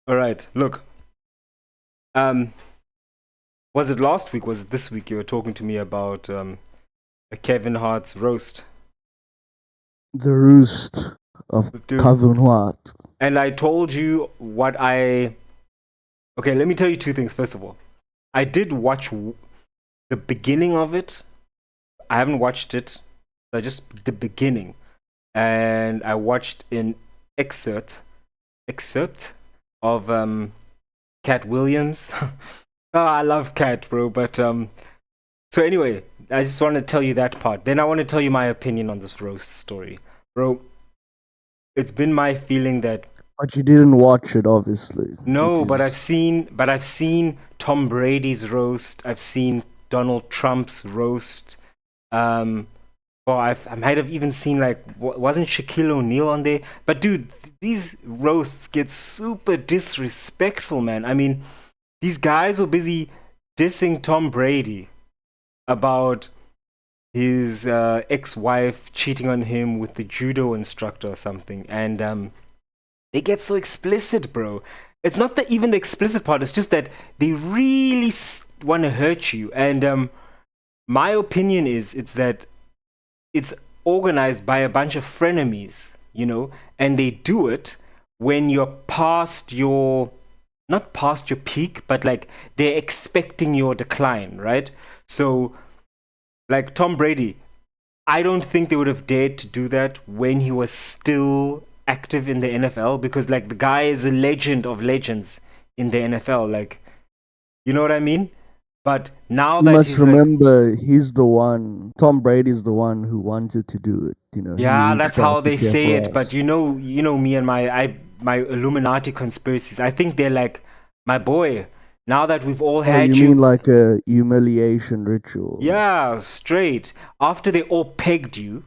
All right. Look, um, was it last week? Was it this week? You were talking to me about a Kevin Hart's roast, The Roost of dude. Kevin Hart. And I told you what I. Okay, let me tell you two things. First of all, I did watch the beginning of it. I haven't watched it. I just the beginning, and I watched an excerpt of Katt Williams. Oh, I love Katt, bro. But so anyway, I just want to tell you that part. Then I want to tell you my opinion on this roast story, bro. It's been my feeling that But you didn't watch it, obviously, which no, but I've is seen, Tom Brady's roast. I've seen Donald Trump's roast. Um, well, I might have even seen like wasn't Shaquille O'Neal on there? But dude, these roasts get super disrespectful, man. I mean, these guys were busy dissing Tom Brady about his ex-wife cheating on him with the judo instructor or something, and they get so explicit, bro. It's not that even the explicit part. It's just that they really want to hurt you. And my opinion is it's that it's organized by a bunch of frenemies, and they do it when you're past your not past your peak, but like they're expecting your decline, right? So like Tom Brady, I don't think they would have dared to do that when he was still active in the NFL because like the guy is a legend of legends in the NFL, like you know what I mean? But now you that must he's like remember he's the one. Tom Brady's the one who wanted to do it. He yeah, that's reached how out to they Jeff say it, but Ross. me and my Illuminati conspiracies. I think they're like my boy, now that we've all Oh, you had mean you like a humiliation ritual? yeah, straight. After they all pegged you,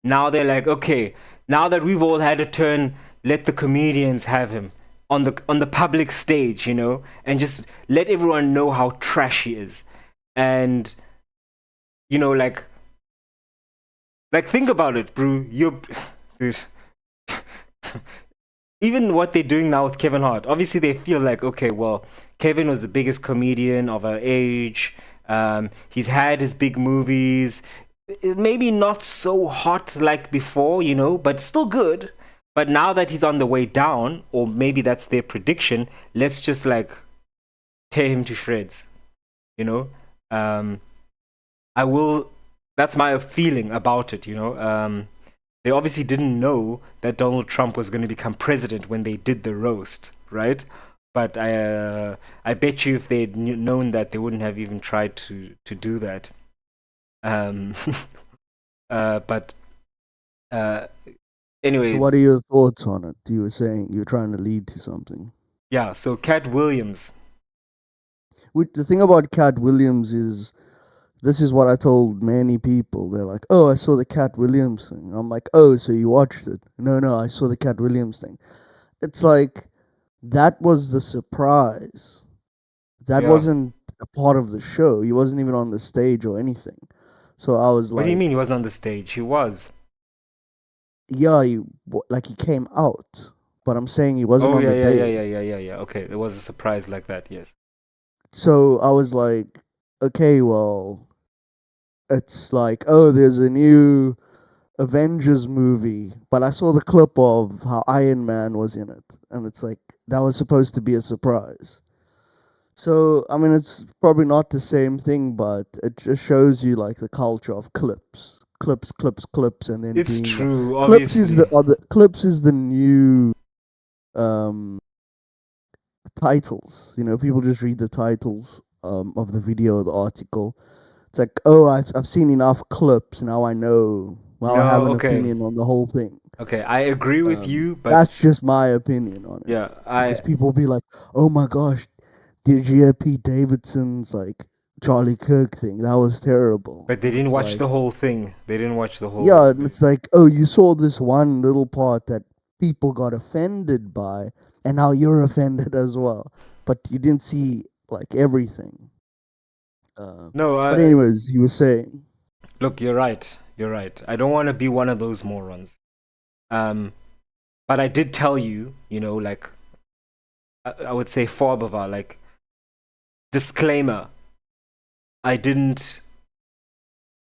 now they're like, okay, now that we've all had a turn, let the comedians have him on the public stage, and just let everyone know how trash he is. And like think about it, bro. You, dude. Even what they're doing now with Kevin Hart, obviously they feel like, okay, well, Kevin was the biggest comedian of our age. He's had his big movies. Maybe not so hot like before, but still good. But now that he's on the way down, or maybe that's their prediction, let's just like tear him to shreds, you know? Um, I will, that's my feeling about it, they obviously didn't know that Donald Trump was going to become president when they did the roast, right? But I bet you if they'd known that, they wouldn't have even tried to do that. Um, but uh, So, anyway, what are your thoughts on it? You were saying you were trying to lead to something. yeah. So Katt Williams, The thing about Cat Williams is this is what I told many people. They're like, "Oh, I saw the Cat Williams thing." I'm like, "Oh, so you watched it?" No, no, I saw the Cat Williams thing. It's like that was the surprise. That yeah. wasn't a part of the show. He wasn't even on the stage or anything. So I was What do you like, mean he wasn't on the stage? He was. "Yeah, like he came out." But I'm saying he wasn't Oh on yeah, the yeah, yeah, dais. yeah, yeah, yeah, yeah. Okay, it was a surprise like that. Yes. So I was like, "Okay, well, it's like, oh, there's a new Avengers movie, but I saw the clip of how Iron Man was in it, and it's like that was supposed to be a surprise. So I mean, it's probably not the same thing, but it just shows you like the culture of clips, and then It's being like, true, obviously. clips is the new um titles. People just read the titles of the video or the article. It's like, oh, I've seen enough clips now. I know. Now I have No, an okay. opinion on the whole thing. Okay, I agree with you, but That's just my opinion on it. yeah, Because people be like, "Oh my gosh, did you hear Pete Davidson's like Charlie Kirk thing? That was terrible." but they And didn't it's watch like, the whole thing. They didn't watch the whole yeah, and thing. it's like, "Oh, you saw this one little part that people got offended by, and now you're offended as well, but you didn't see like everything." Uh, No, but anyways, you were saying, look, you're right. You're right. I don't want to be one of those morons. Um, but I did tell you, like I would say Vorbewahr, like disclaimer. I didn't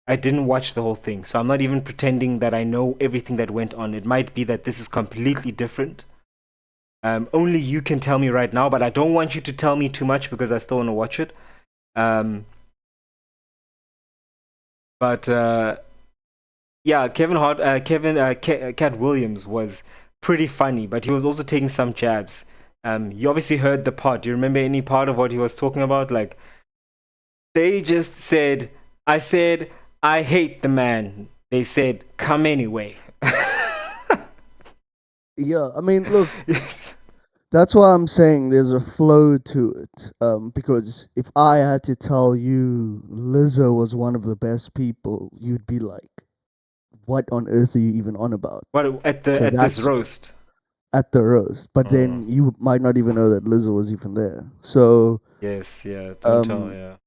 I didn't watch the whole thing, so I'm not even pretending that I know everything that went on. It might be that this is completely different. Only you can tell me right now, but I don't want you to tell me too much because I still want to watch it. Um, but yeah, Katt Williams was pretty funny, but he was also taking some jabs. You obviously heard the part. Do you remember any part of what he was talking about? Like they just said, "I said I hate the man." They said, "Come anyway." Yeah, I mean, look, Yes. that's why I'm saying there's a flow to it. Because if I had to tell you Lizzo was one of the best people, you'd be like, "What on earth are you even on about?" What at the So at this that's roast? at the roast. But Oh, then you might not even know that Lizzo was even there. So, yes, yeah. Don't tell, um, yeah.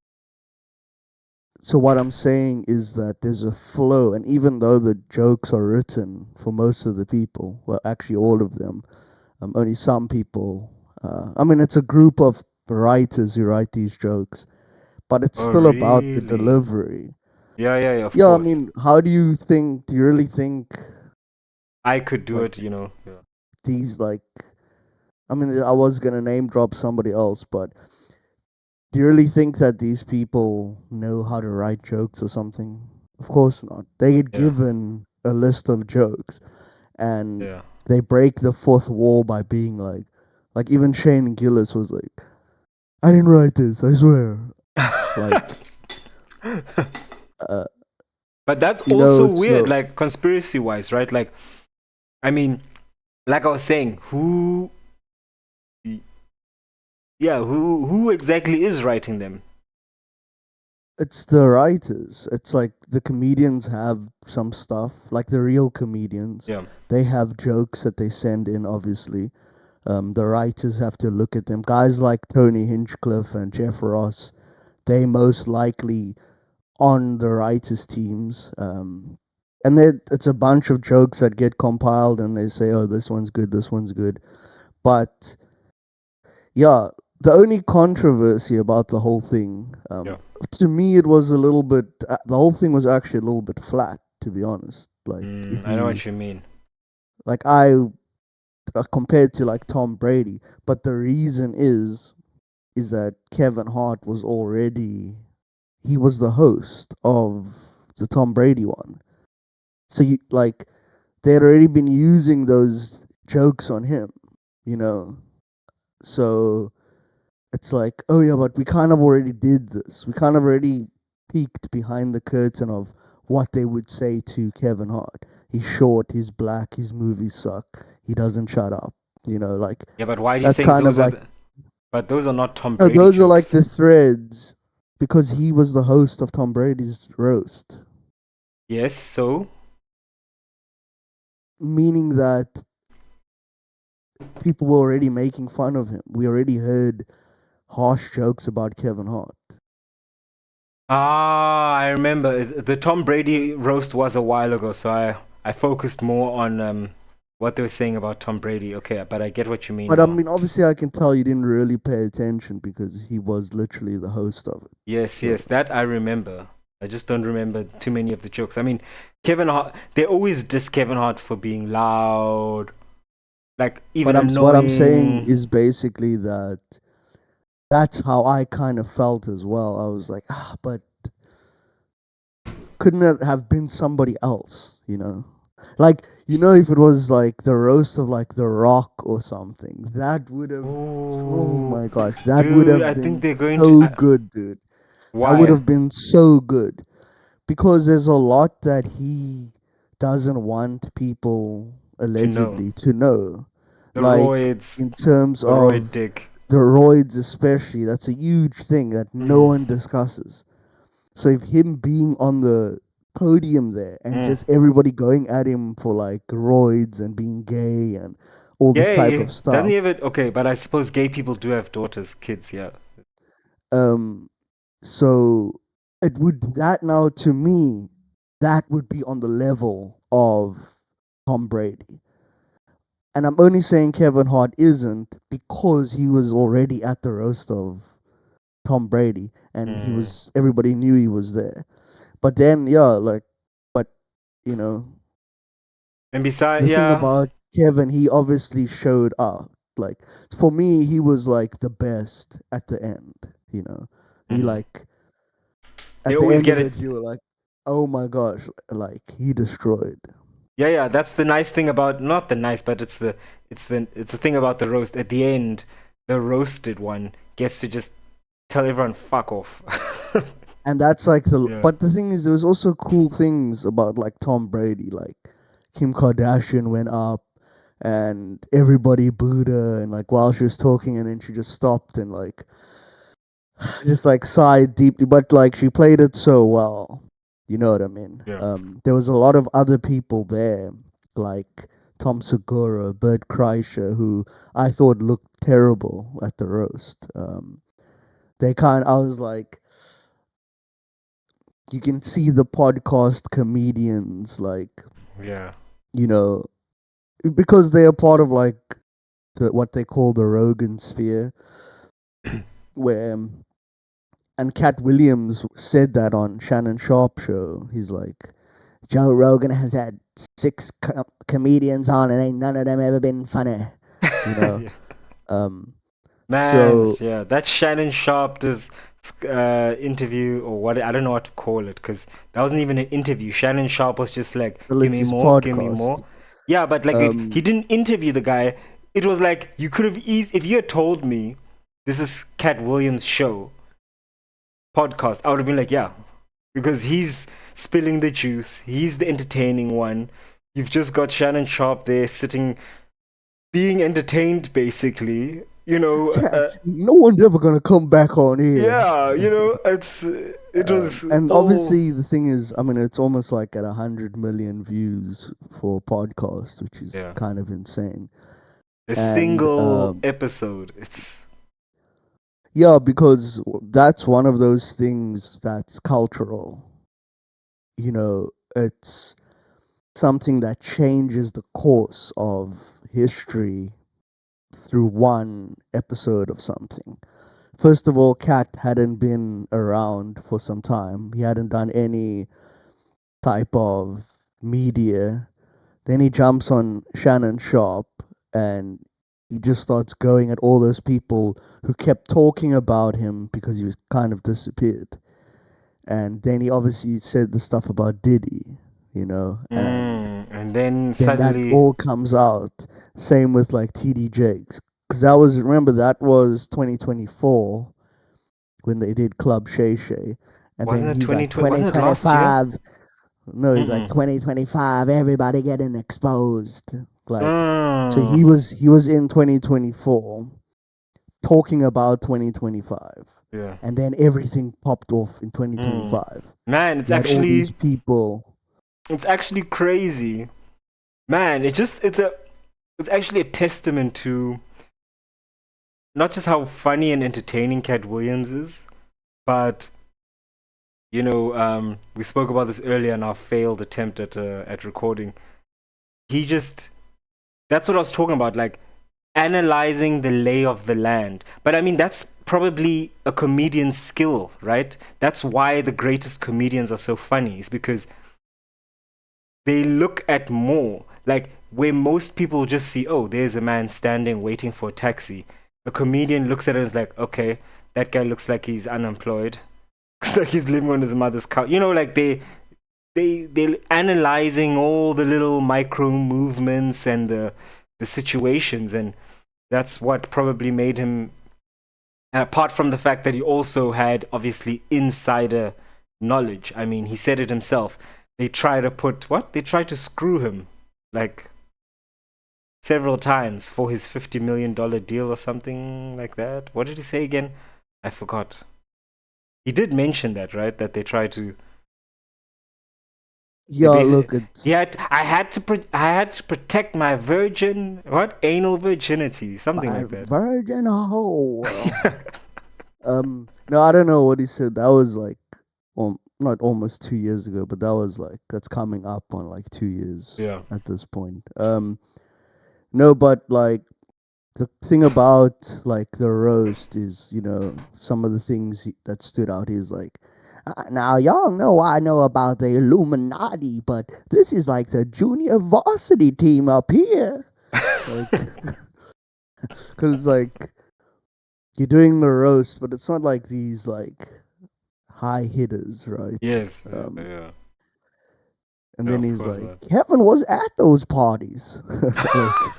so what I'm saying is that there's a flow, and even though the jokes are written for most of the people, well, actually all of them, only some people. I mean, it's a group of writers who write these jokes, but it's Oh, still about the really? delivery. Yeah, yeah, yeah. Of Yeah, I course. mean, how do you think? Do you really think I could do like it, you know. Yeah. these like? I mean, I was gonna name drop somebody else, but do you really think that these people know how to write jokes or something? Of course not. They get Yeah. given a list of jokes and Yeah. they break the fourth wall by being like even Shane Gillis was like, I didn't write this, I swear. Like, uh, But that's you also know, weird, so like conspiracy wise, right? Like, I mean, like I was saying, yeah, who exactly is writing them? it's the writers. It's like the comedians have some stuff, like the real comedians. Yeah. They have jokes that they send in, obviously. The writers have to look at them. Guys like Tony Hinchcliffe and Jeff Ross, they most likely on the writers' teams. And it's a bunch of jokes that get compiled and they say, oh, this one's good, this one's good. But yeah, the only controversy about the whole thing, Yeah. to me, it was a little bit, the whole thing was actually a little bit flat, to be honest. Like, if I know you, what you mean. like, compared to like Tom Brady, but the reason is that Kevin Hart was already he was the host of the Tom Brady one. So you like they had already been using those jokes on him, you know. So it's like, oh yeah, but we kind of already did this. We kind of already peeked behind the curtain of what they would say to Kevin Hart. He's short, he's black, his movies suck, he doesn't shut up. Like Yeah, but why are you that's saying kind of those are like the, but those are not Tom no, Brady those are like jokes. the threads because he was the host of Tom Brady's roast, Yes, so meaning that people were already making fun of him. We already heard harsh jokes about Kevin Hart. I remember the Tom Brady roast was a while ago, so I focused more on what they were saying about Tom Brady. Okay, but I get what you mean But I now. mean, obviously, I can tell you didn't really pay attention because he was literally the host of it. Yes, So, yes, that I remember. I just don't remember too many of the jokes. I mean, Kevin Hart, they always diss Kevin Hart for being loud, like but even what I'm saying annoying. is basically that that's how I kind of felt as well. I was like, but couldn't it have been somebody else? Like if it was like the roast of like The Rock or something, that would have. Oh Oh, my gosh, that would dude, have I think been they're going to. so good, dude. That would Why? have been so good because there's a lot that he doesn't want people To know allegedly to know. the Like roids, in terms the roid of dick. the roids, especially, that's a huge thing that no Mm, one discusses. So if him being on the podium there and mm. just everybody going at him for like roids and being gay and all this type Gay? of Doesn't stuff, he have it? Okay, but I suppose gay people do have daughters, kids. Yeah. um, so it would that now to me that would be on the level of Tom Brady. and I'm only saying Kevin Hart isn't because he was already at the roast of Tom Brady, and Mm. everybody knew he was there. But then, yeah, like, but you know, And besides, the thing yeah. about Kevin, he obviously showed up. Like, for me, he was like the best at the end. You know, he Mhm. like They at the always end get of it. it, you were like, oh my gosh, like he destroyed. Yeah, yeah. That's the nice thing about, not the nice, but it's the thing about the roast. At the end, the roasted one gets to just tell everyone fuck off. And that's like the. Yeah. But the thing is, there was also cool things about like Tom Brady, like Kim Kardashian went up, and everybody booed her, and like while she was talking, and then she just stopped and like just like sighed deeply, but like she played it so well. You know what I mean? Yeah. There was a lot of other people there, like Tom Segura, Bert Kreischer, who I thought looked terrible at the roast. I was like, you can see the podcast comedians, like, Yeah. you know, because they are part of like what they call the Rogan sphere, where and Katt Williams said that on Shannon Sharp show. He's like, Joe Rogan has had six comedians on, and ain't none of them ever been funny, you know. Yeah. Um, Man, so yeah, that Shannon Sharp does interview or what I don't know what to call it because that wasn't even an interview. Shannon Sharp was just like, well, "Give it's me his more, give me podcast. more." Yeah, but like he Um, didn't interview the guy. It was like you could have easy if you had told me this is Katt Williams' show podcast. I would have been like, yeah, because he's spilling the juice. He's the entertaining one. You've just got Shannon Sharp there sitting, being entertained, basically. no one's ever gonna come back on here. Yeah, it was And all obviously, the thing is, I mean, it's almost like at 100 million views for a podcast, which is yeah, kind of insane. a And single episode. It's yeah, because that's one of those things that's cultural. You know, it's something that changes the course of history through one episode of something. First of all, Cat hadn't been around for some time. He hadn't done any type of media. Then he jumps on Shannon Sharp and he just starts going at all those people who kept talking about him because he was kind of disappeared. And then he obviously said the stuff about Diddy, you know, and and then then that suddenly all comes out. Same with like TD Jakes. Because that was, remember, that was 2024 when they did Club Shay Shay. And then wasn't it he's like 2020? Wasn't it last year? 2025. No, he's like Mm-mm. 2025. Everybody getting exposed. Like, so Mm, he was in 2024 talking about 2025, yeah. and then everything popped off in Mm. 2025. Man, You had all these people. it's actually crazy. Man, it's actually a testament to not just how funny and entertaining Cat Williams is, but we spoke about this earlier in our failed attempt at recording. He just that's what I was talking about, like analyzing the lay of the land. But I mean, that's probably a comedian's skill, right? That's why the greatest comedians are so funny, is because they look at more. Like, where most people just see, oh, there's a man standing waiting for a taxi. A comedian looks at it and is like, okay, that guy looks like he's unemployed. Looks like he's living on his mother's couch. Like they're analyzing all the little micro movements and the situations, and that's what probably made him. And apart from the fact that he also had obviously insider knowledge. I mean, he said it himself. They try to put what? They try to screw him like several times for his $50 million deal or something like that. What did he say again? I forgot. He did mention that, right? That they try to. They Yeah, basically. look, it's He had. I had to protect my virgin. What? Anal virginity, something my like that. virgin hole. No, I don't know what he said. That was like, not almost 2 years ago, but that was like that's coming up on like 2 years Yeah. at this point. No, but like the thing about like the roast is, some of the things that stood out is like, now y'all know I know about the Illuminati, but this is like the junior varsity team up here. Like, because it's like you're doing the roast, but it's not like these like high hitters, right? Yes. Um, Yeah. and Yeah, then of he's course like, not. Kevin was at those parties, like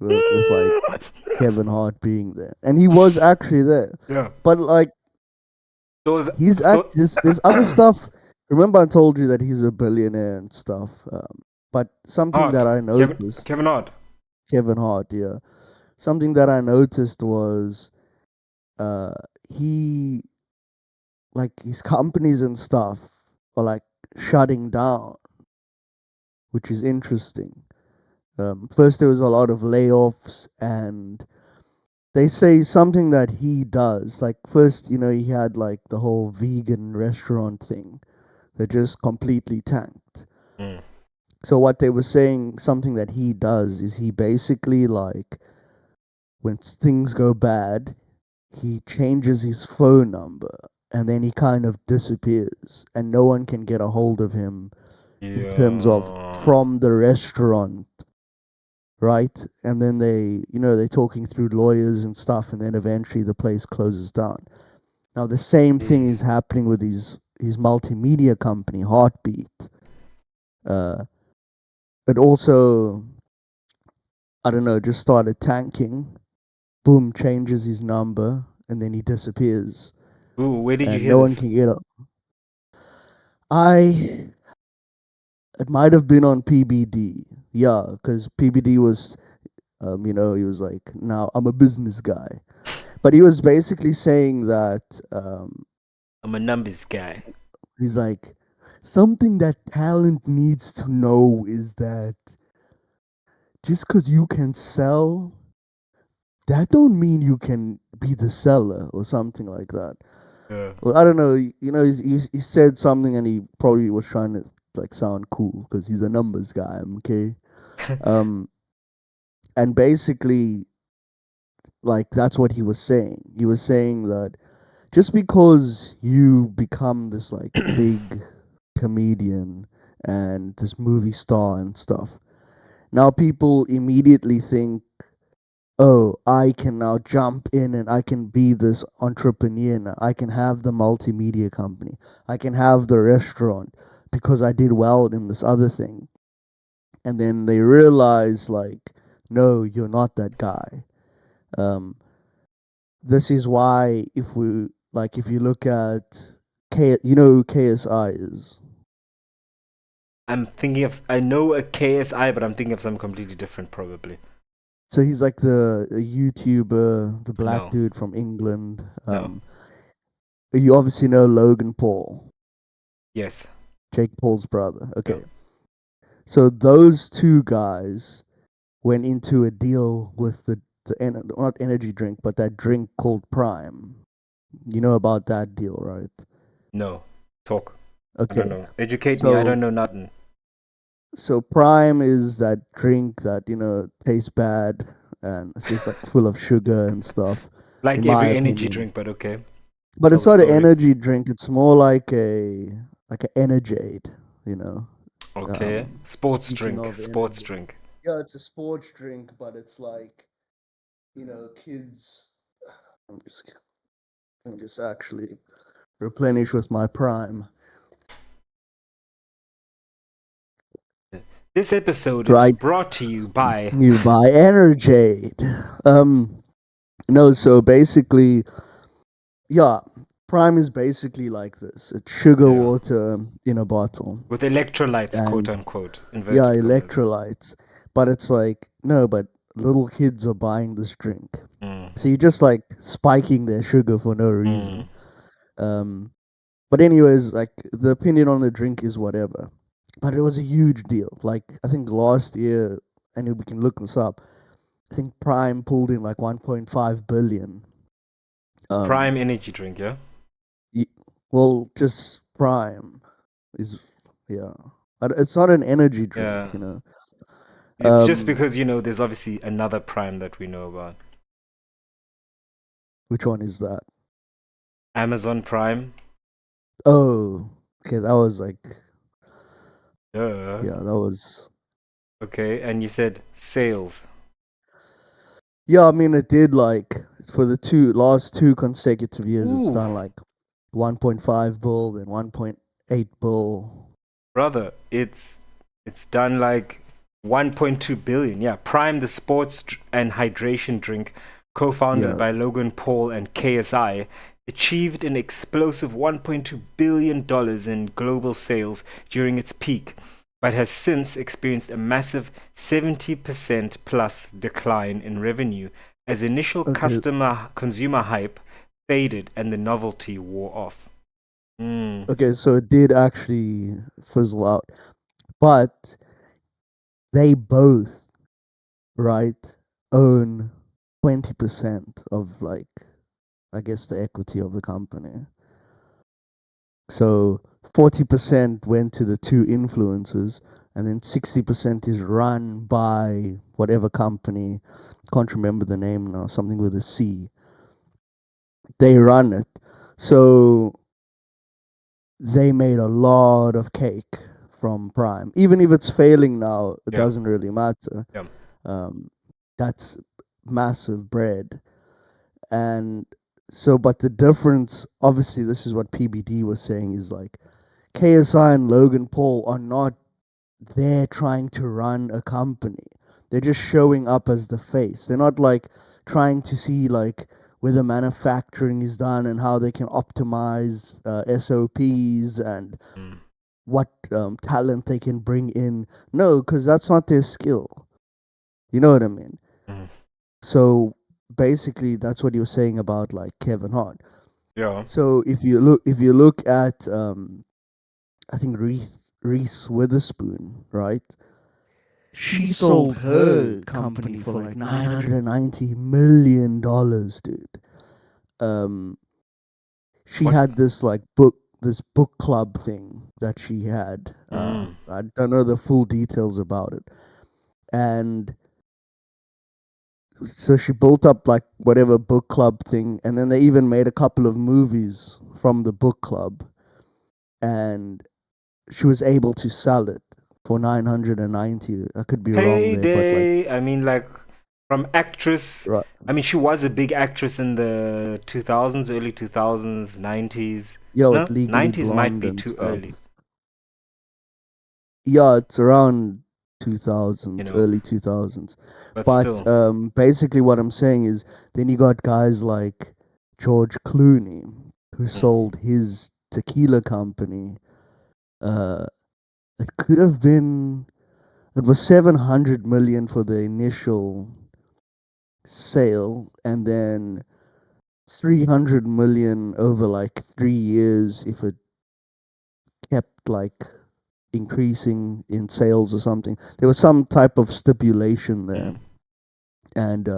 with like Kevin Hart being there, and he was actually there. Yeah. But like Those. he's So. there's other stuff. Remember, I told you that he's a billionaire and stuff. But something that Hart. I noticed, Kevin Hart. Kevin Hart, yeah, something that I noticed was uh he like his companies and stuff are like shutting down, which is interesting. First, there was a lot of layoffs, and they say something that he does. Like first, he had like the whole vegan restaurant thing that just completely tanked. Mm. So what they were saying, something that he does is he basically like when things go bad, he changes his phone number and then he kind of disappears and no one can get a hold of him in terms of Yeah. from the restaurant, right? And then they're talking through lawyers and stuff, and then eventually the place closes down. Now the same thing is Jeez. happening with his multimedia company, Heartbeat. Uh, it also, I don't know, just started tanking. Boom, changes his number, and then he disappears, Ooh, where did you and hear no one this? can get up. I It might have been on PBD, yeah, because PBD was, he was like, now I'm a business guy. But he was basically saying that I'm a numbers guy. he's like something that talent needs to know is that just because you can sell, that don't mean you can be the seller or something like that. Yeah. Well, I don't know. He said something and he probably was trying to like sound cool because he's a numbers guy. Okay. Um, and basically, like that's what he was saying. He was saying that just because you become this like big comedian and this movie star and stuff, now people immediately think, oh, I can now jump in and I can be this entrepreneur now. I can have the multimedia company. I can have the restaurant because I did well in this other thing. And then they realize like, no, you're not that guy. Um, this is why if you look at you know who KSI is. I know a KSI, but I'm thinking of something completely different, probably. So he's like the a YouTuber, the black No, dude from England. no. You obviously know Logan Paul, Yes. Jake Paul's brother. Yeah. Okay. So those two guys went into a deal with not energy drink, but that drink called Prime. You know about that deal, right? No. Talk. I don't Okay. know. Educate me. I don't So know nothing. Prime is that drink that, tastes bad and it's just like full of sugar and stuff, in Like my every energy opinion. drink, but okay. But Tell it's the not an story. energy drink, it's more like a Energade, you know. Okay. Sports Speaking drink. of Sports energy. drink. Yeah, it's a sports drink, but it's like, kids. I'm just, I'm just actually replenish with my Prime. This episode is Right, brought to you by. you buy Energade. No, so basically, yeah, Prime is basically like this. It's sugar Yeah. water in a bottle, With electrolytes, quote and unquote. yeah, Inverted commas. electrolytes. But it's like no, but little kids are buying this drink, Mm. so you're just like spiking their sugar for no Mm. reason. Um, but anyways, like the opinion on the drink is whatever. But it was a huge deal. Like I think last year, and we can look this up. I think Prime pulled in like 1.5 billion. Prime Um, energy drink, yeah? y- well, just Prime is, yeah. But it's not an energy Yeah. drink. It's just Um, because, there's obviously another Prime that we know about. which one is that? Amazon Prime. Oh, okay, that was like, Duh. yeah, that was. Okay, and you said sales. Yeah, I mean, it did like for the last two consecutive years, it's Ooh, done like 1.5 bill, then 1.8 bill. brother, it's done like 1.2 billion. Yeah, Prime, the and hydration drink, co-founded Yeah, by Logan Paul and KSI, achieved an explosive 1.2 billion dollars in global sales during its peak, but has since experienced a massive 70% plus decline in revenue as initial okay, customer consumer hype faded and the novelty wore off. Mm, okay, so it did actually fizzle out, but they both, right, own 20% of like, I guess, the equity of the company. So 40% went to the two influencers, and then 60% is run by whatever company. Can't remember the name now. Something with a C. They run it. So they made a lot of cake from Prime. Even if it's failing now, it yeah, doesn't really matter. yeah. Um, that's massive bread. And so, but the difference, obviously, this is what PBD was saying, is like KSI and Logan Paul are not there trying to run a company. They're just showing up as the face. They're not like trying to see like where the manufacturing is done and how they can optimize SOPs and Mm, what talent they can bring in. No, because that's not their skill. You know what I mean? mm, So basically, that's what you're saying about like Kevin Hart. yeah. So if you look at I think Reese Witherspoon, right? She sold her company for like $990 million, dude. Um, she What? had this book club thing that she had. Mm, I don't know the full details about it, and so she built up like whatever book club thing, and then they even made a couple of movies from the book club, and she was able to sell it for 990. I could be wrong there, but like, Payday. I mean, like from actress. right. I mean, she was a big actress in the 2000s, early 2000s, 90s. Yeah, with No, Legally 90s might Blonde be and too stuff. early. Yeah, it's around You 2000s, know, early 2000s. but But still. basically, what I'm saying is, then you got guys like George Clooney, who Mm, sold his tequila company. Uh, it could have been, it was 700 million for the initial sale, and then 300 million over like 3 years if it kept like increasing in sales or something. There was some type of stipulation there, mm. and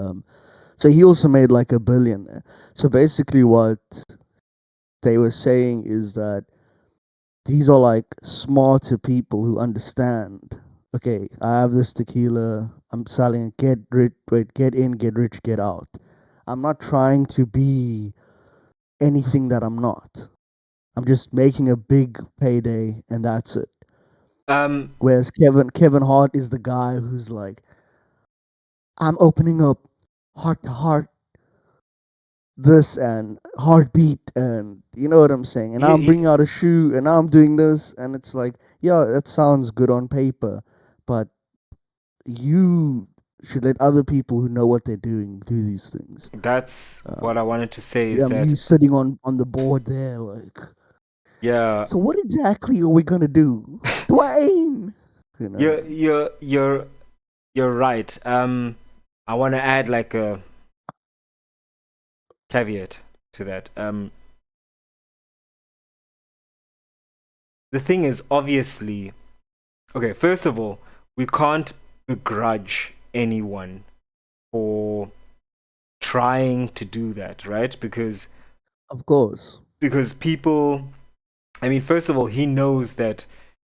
so he also made like a billion there. So basically, what they were saying is that these are like smarter people who understand. Okay, I have this tequila. I'm selling it. Get rich, wait, get in, get rich, get out. I'm not trying to be anything that I'm not. I'm just making a big payday, and that's it. Um, Whereas Kevin Hart is the guy who's like, I'm opening up heart to heart this and heartbeat, and you know what I'm saying. And now he, I'm bringing he, out a shoe, and now I'm doing this, and it's like, yeah, that sounds good on paper, but you should let other people who know what they're doing do these things. that's what Um, I wanted to say is yeah, that, you sitting on the board there, like, yeah, so what exactly are we gonna do, Dwayne? You know. you're right. I want to add like a caveat to that. The thing is, obviously, okay, first of all, we can't begrudge anyone for trying to do that, right? Of course. Because people, I mean, first of all, he knows that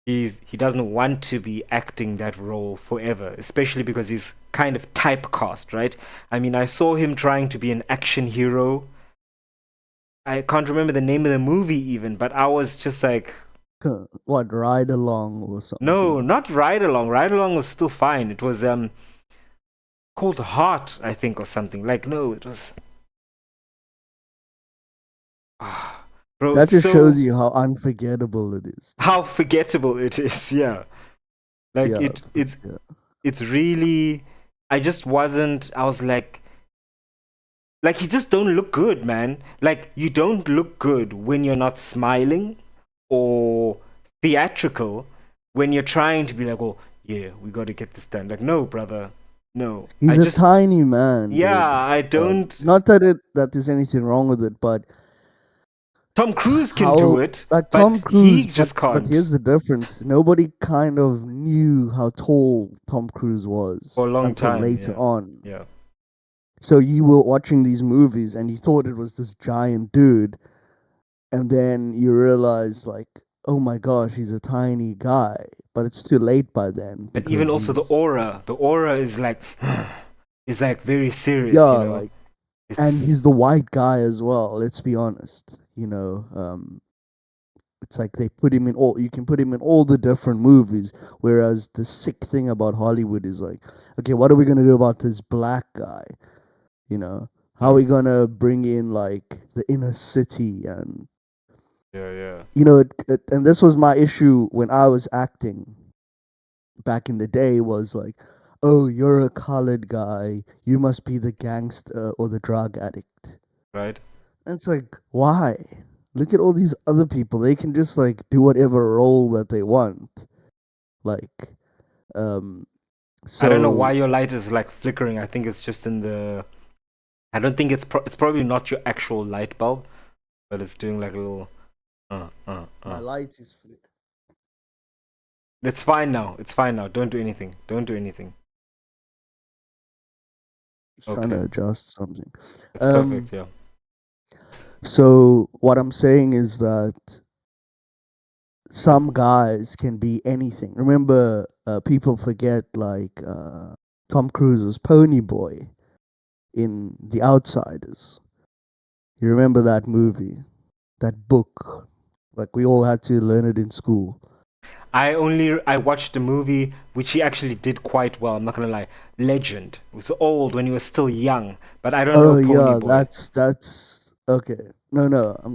he doesn't want to be acting that role forever, especially because he's kind of typecast, right? I mean, I saw him trying to be an action hero. I can't remember the name of the movie even, but I was just like, What, Ride Along or no, something? not Ride Along. Ride Along was still fine. It was called Heart, I think, or something. Like, no, it was ah, bro, That it's just shows so you how unforgettable it is, how dude. forgettable it is. Yeah. Like Yeah, yeah. it's really I just wasn't I was like you just don't look good, man. Like you don't look good when you're not smiling or theatrical when you're trying to be like, "Oh, yeah, we got to get this done." Like, no, brother. No. He's a tiny man, Yeah, dude. I don't Not that there's anything wrong with it, but Tom Cruise can do how it, like Tom but he Cruise, just but can't here's the difference. Nobody kind of knew how tall Tom Cruise for was a long until time. later Yeah. on. Yeah. So you were watching these movies and you thought it was this giant dude, and then you realize like, oh my gosh, he's a tiny guy. But it's too late by then But even because also the aura is like is like very serious, yeah, you know. like, and It's he's the white guy as well. Let's be honest. It's like they put him in all. You can put him in all the different movies. Whereas the sick thing about Hollywood is like, okay, what are we gonna do about this black guy? You know, how are we mm, gonna bring in like the inner city and yeah, yeah, and this was my issue when I was acting back in the day was like, oh, you're a colored guy, you must be the gangster or the drug addict. right? And it's like, why? Look at all these other people. They can just like do whatever role that they want. Like, um, I don't know why so your light is like flickering. I think it's just in the. I don't think it's probably not your actual light bulb, but it's doing like a little. Uh, uh, my uh. light is flickering. It's fine now. It's fine now. Don't do anything. Don't do anything. Just trying Okay, to adjust something. it's Um, perfect. Yeah. so what I'm saying is that some guys can be anything. Remember, people forget like Tom Cruise's Pony Boy in The Outsiders. You remember that movie, that book? Like we all had to learn it in school. I watched a movie which he actually did quite well. I'm not gonna lie. Legend. It was old when he was still young, but I don't know Oh Pony yeah, Boy. that's okay. No, I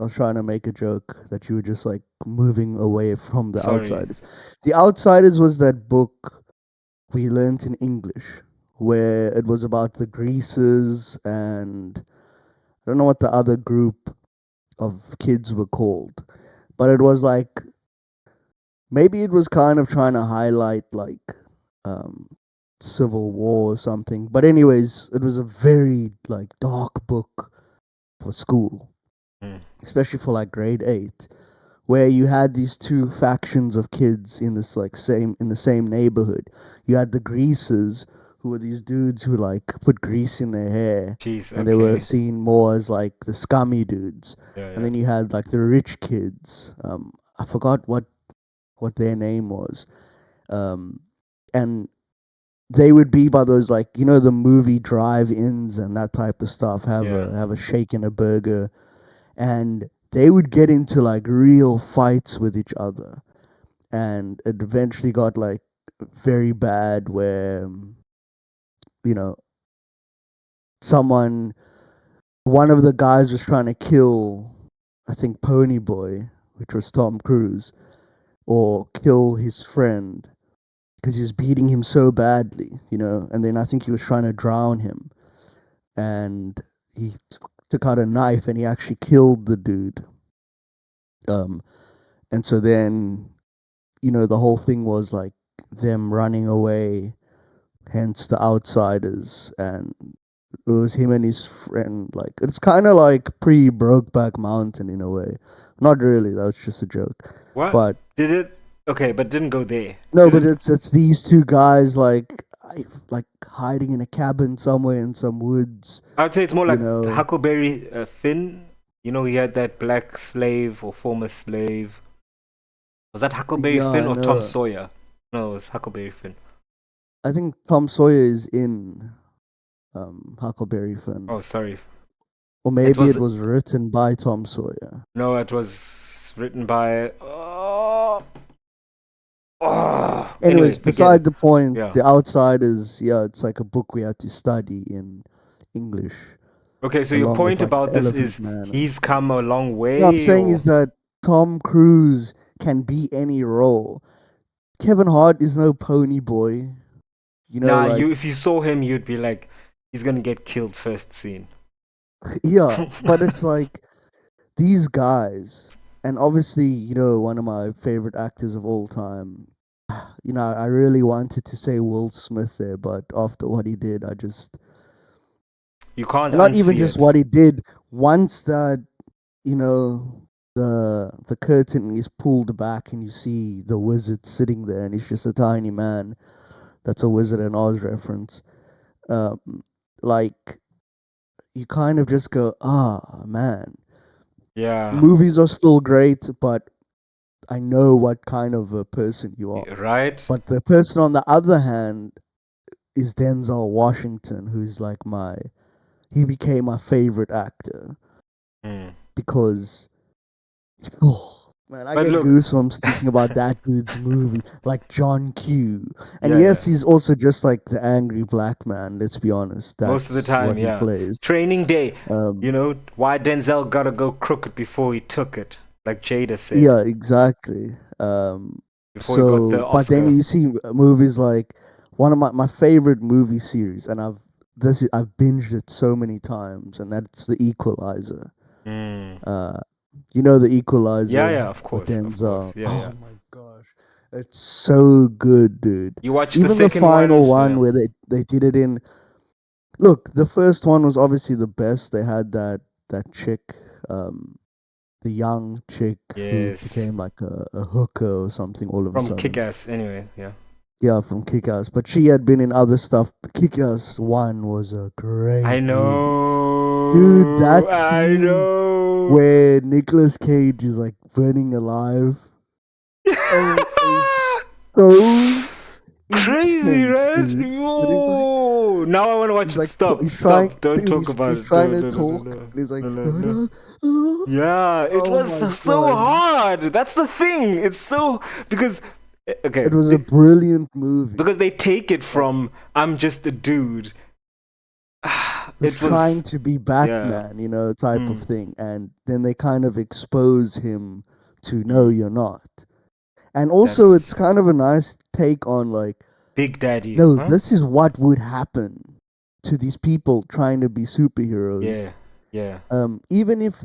was trying to make a joke that you were just like moving away from The Sorry. Outsiders. The Outsiders was that book we learnt in English where it was about the greasers and I don't know what the other group of kids were called, but it was like maybe it was kind of trying to highlight like um civil war or something. But anyways, it was a very like dark book for school, Mm, especially for like grade 8, where you had these two factions of kids in this like same in the same neighborhood. You had the greasers, who were these dudes who like put grease in their hair, jeez. and they were Okay. seen more as like the scummy dudes. Yeah. And Yeah. then you had like the rich kids. I forgot what their name was. Um, and they would be by those like the movie drive-ins and that type of stuff. Yeah. Have a shake and a burger, and they would get into like real fights with each other, and it eventually got like very bad where you know someone one of the guys was trying to kill, I think, Pony Boy, which was Tom Cruise, or kill his friend because he was beating him so badly, and then I think he was trying to drown him, and he took out a knife and he actually killed the dude. um and so then the whole thing was like them running away, hence the outsiders, and it was him and his friend. Like it's kind of like pre Brokeback Mountain in a way. Not really. That was just a joke. What But did it? Okay, but didn't go there. no, but Didn't. it's these two guys like hiding in a cabin somewhere in some woods. I would say it's more You like know. Huckleberry Finn. You know, he had that black slave or former slave. Was that Huckleberry Yeah, Finn I or Tom know. Sawyer? No, it was Huckleberry Finn. I think Tom Sawyer is in Huckleberry Oh, Finn, sorry. or It maybe it was was written by Tom Sawyer. no, it was written by. Oh. Anyway, Anyways, forget beside it. the point, Yeah. The Outsiders, yeah, it's like a book we had to study in English, Okay, so your along with point like about the this Elephant is Man and he's stuff. come a long No, I'm way, saying or is that Tom Cruise can be any role. Kevin Hart is no pony boy. You know, nah? like, You if you saw him, you'd be like, he's gonna get killed first scene. yeah, but it's like these guys, and obviously, one of my favorite actors of all time. I really wanted to say Will Smith there, but after what he did, I just, You can't and not even unsee just it. what he did, once that, you know, the curtain is pulled back and you see the wizard sitting there and he's just a tiny man. That's a Wizard and Oz reference. Um, like, you kind of just go, ah, man. Yeah, Movies are still great, but I know what kind of a person you are. right. But the person on the other hand is Denzel Washington, who's like he became my favorite actor Hmm. because, oh, man, I But get look, goosebumps thinking about that dude's movie, like John Q. And yeah, yes, yeah. he's also just like the angry black man, let's be honest. Most of the That's time, what he yeah. plays. Training Day. Um, You know why Denzel gotta go crooked before he took it, like Jada said, yeah, exactly. before he got the So, but then Oscar. you see movies like one of my favorite movie series, and I've binged it so many times, and that's The Equalizer. Mm. Uh, you know The Yeah, Equalizer yeah, of with course, of course. Denzel. Yeah, Oh yeah. my gosh, it's so good, dude. You watched the Even the second one? final one Yeah. where they did it in. Look, the first one was obviously the best. They had that chick, um, the young chick who Yes. became like a hooker or something all of a From sudden. Kick-Ass, anyway. Yeah. Yeah, from Kick-Ass. But she had been in other stuff. Kick-Ass 1 was a I great movie. Dude, know. that I scene know. where Nicolas Cage is like burning alive, oh, is so Crazy, intense, right? dude. But Yo. Now I want to watch it. Stop. he's trying, Stop. Don't dude, talk about he's it. trying No, to no, no, no, talk, no. and he's like, No, no, no. oh Yeah, it was my so gosh. hard. That's the thing. It's so because okay, It was a brilliant movie. because they take it Like, from I'm just a dude. was It trying was to be yeah. Batman, type of Mm, thing. And then they kind of expose him to no, mm, you're not. And that also, was it's kind of a nice take on like, Big Daddy, no, huh? this is what would happen to these people trying to be superheroes. Yeah, yeah. Even if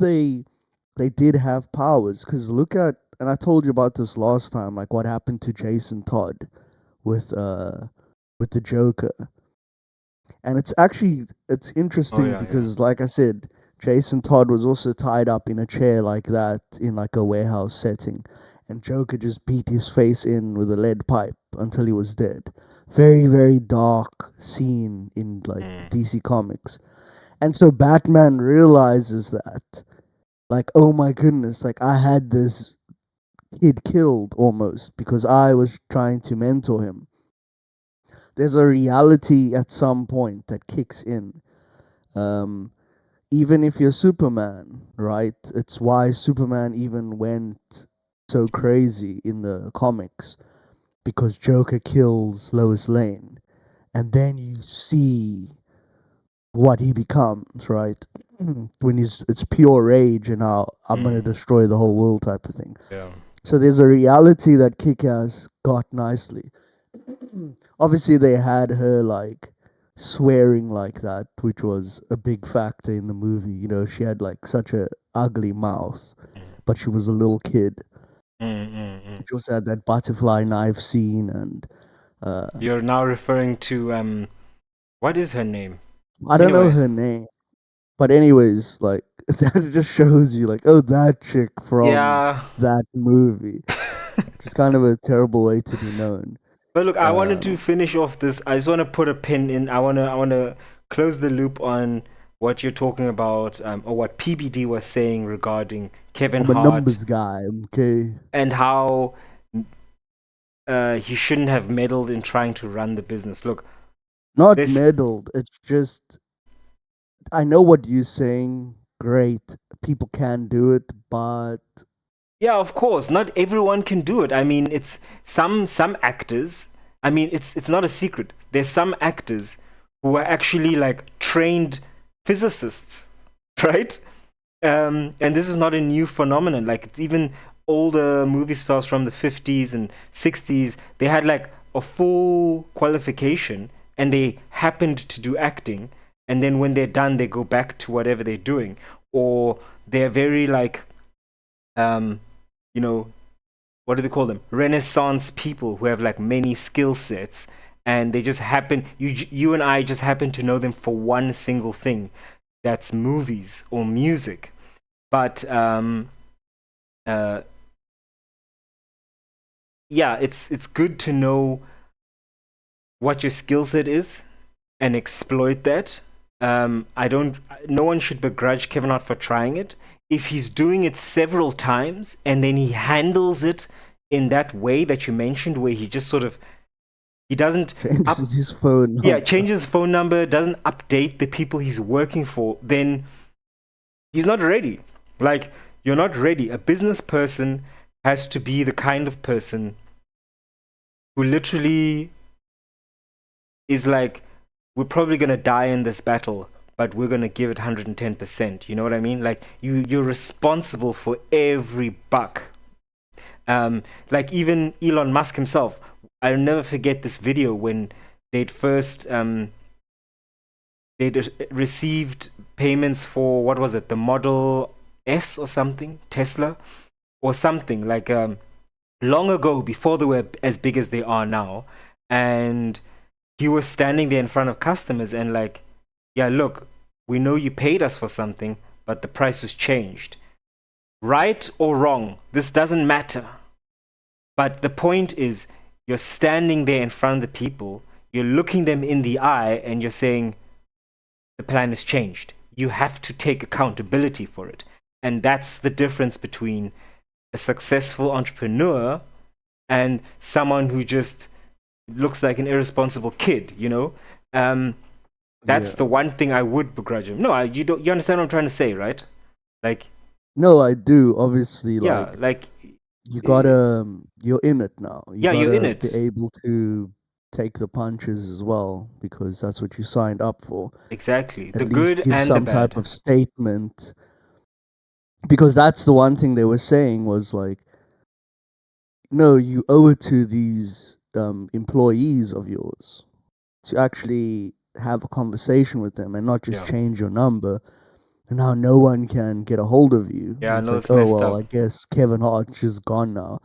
they did have powers, because look at, and I told you about this last time, like what happened to Jason Todd with the Joker. And it's Oh interesting yeah, yeah. because like I said, Jason Todd was also tied up in a chair like that in like a warehouse setting, and Joker just beat his face in with a lead pipe until he was dead. Very, very dark scene in like Mm, DC Comics. And so Batman realizes that, like, oh my goodness, like I had this kid killed almost because I was trying to mentor him. There's a reality at some point that kicks in. Um, Even if you're Superman, right? It's why Superman even went so crazy in the comics because Joker kills Lois Lane, and then you see what he becomes, right? When it's pure rage and how I'm gonna mm, destroy the whole world type of thing. yeah. So there's a reality that Kick-Ass got nicely. Obviously, they had her like swearing like that, which was a big factor in the movie. She had like such a ugly mouth, Mm, but she was a little kid. mm. She also had that butterfly knife scene, and uh, You're now referring to what is her name? I don't know Anyway, her name, but anyways, like that just shows you, like, oh, that chick from yeah. that movie, which is kind of a terrible way to be known. But look, I wanted to Um, finish off this. I just want to put a pin in. I want to close the loop on what you're talking about, or what PBD was saying regarding Kevin I'm a Hart numbers guy, okay? and how. he shouldn't have meddled in trying to run the business. Look, Not this, meddled. It's just I know what you're saying. Great, people can do it, but yeah, of course, not everyone can do it. I mean, it's some actors. I mean, it's not a secret. There's some actors who are actually like trained physicists, right? And this is not a new phenomenon. Like it's even older movie stars from the 50s and 60s, they had like a full qualification and they happened to do acting. And then when they're done, they go back to whatever they're doing. Or they're very like, um, you know, what do they call them? Renaissance people who have like many skill sets. And they just happen, you and I just happen to know them for one single thing. That's movies or music. But uh, yeah, it's good to know what your skill set is and exploit that. I don't. No one should begrudge Kevin Hart for trying it. If he's doing it several times and then he handles it in that way that you mentioned, where he just sort of he doesn't up changes his phone yeah number. changes phone number, doesn't update the people he's working for, then he's not ready. Like you're not ready. A business person has to be the kind of person who literally is like, we're probably gonna die in this battle, but we're gonna give it 110%. You know what I mean? Like you're responsible for every buck. Like even Elon Musk himself. I'll never forget this video when they'd first they'd received payments for what was it, the Model S or something, Tesla or something like long ago before they were as big as they are now, and he was standing there in front of customers and like, yeah, look, we know you paid us for something, but the price has changed. Right or wrong, this doesn't matter. But the point is, you're standing there in front of the people, you're looking them in the eye, and you're saying, the plan has changed. You have to take accountability for it. And that's the difference between a successful entrepreneur and someone who just looks like an irresponsible kid, you know? That's Yeah. the one thing I would begrudge him. No, you don't. You understand what I'm trying to say, right? Like, No, I do. Obviously, yeah, like like, you uh, gotta, you're in it now. You yeah, you're in gotta be it. able to take the punches as well because that's what you signed up for. Exactly. At The least good give and the some type bad. of statement because that's the one thing they were saying was like, no, you owe it to these employees of yours to actually have a conversation with them and not just Yeah. change your number. And now no one can get a hold of you. Yeah, And I it's know like, it's oh messed well, up. I guess Kevin Hart's just gone now.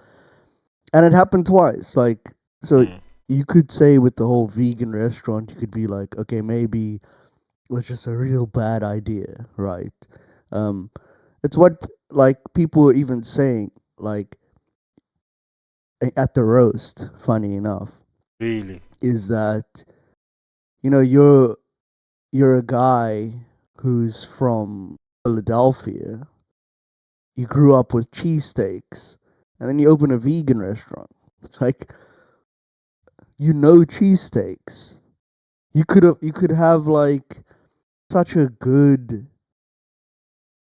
And it happened twice. Like, so Mm. you could say with the whole vegan restaurant, you could be like, okay, maybe it was just a real bad idea, right? Um, it's what like people were even saying, like at the roast. Funny enough, Really. is that you're a guy who's from Philadelphia. You grew up with cheesesteaks, and then you open a vegan restaurant. It's like cheesesteaks. You could have like such a good,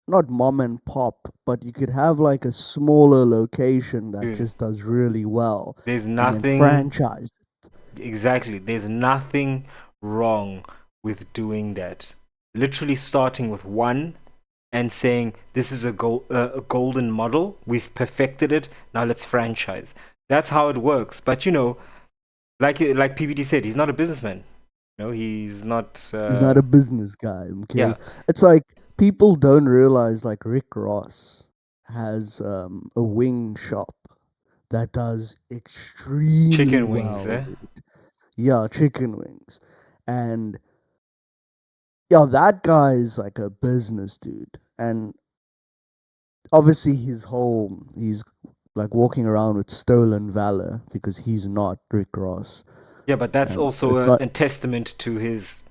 not mom and pop, but you could have like a smaller location that Dude, just does really well there's and then nothing, franchise. exactly, there's nothing wrong with doing that. Literally starting with one and saying, this is a golden model. We've perfected it. Now let's franchise. That's how it works. But like PBD said, he's not a businessman. No, he's not. He's not a business guy, okay? Yeah, It's like people don't realize like Rick Ross has a wing shop that does extremely chicken wings, well, eh? dude. Yeah, chicken wings. And yeah, that guy is like a business dude. And obviously he's like walking around with stolen valor because he's not Rick Ross. Yeah, but that's And also it's like a testament to his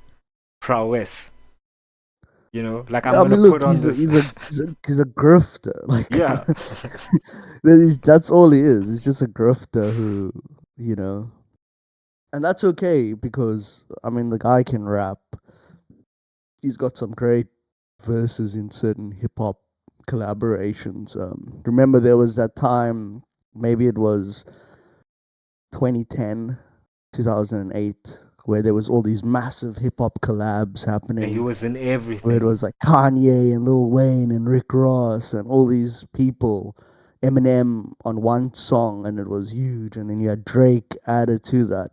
prowess. Like I'm I gonna mean, put look, on this. he's a grifter. Like Yeah, that's all he is. He's just a grifter who. you know. And that's okay because I mean the guy can rap. He's got some great verses in certain hip hop collaborations. Remember there was that time, maybe it was 2010, 2008, where there was all these massive hip hop collabs And he happening, was in where it everything. was like Kanye and Lil Wayne and Rick Ross and all these people, Eminem on one song, and it was huge. And then you had Drake added to that.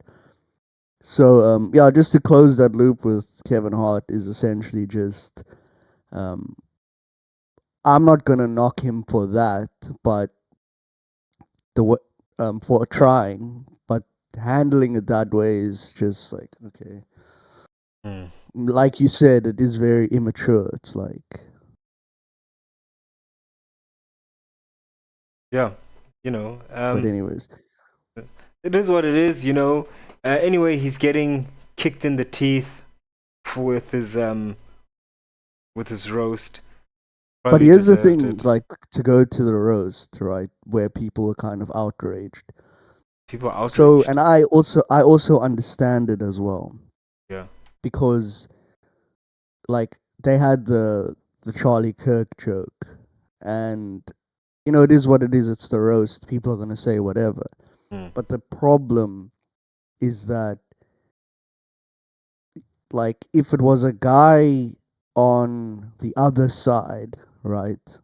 So yeah, just to close that loop with Kevin Hart is essentially just um, I'm not gonna knock him for that, but for trying, but handling it that way is just like okay. Mm. Like you said, it is very immature. It's like, Yeah, but anyways, it is what it is. Anyway, he's getting kicked in the teeth with his roast. but Probably here's the deserved thing: it. like to go to the roast, right, where people are kind of outraged. People are So, outraged. and I also understand it as well Yeah. because like they had the Charlie Kirk joke, and it is what it is. It's the roast. People are gonna say whatever. Mm. But the problem is that like if it was a guy on the other side, right?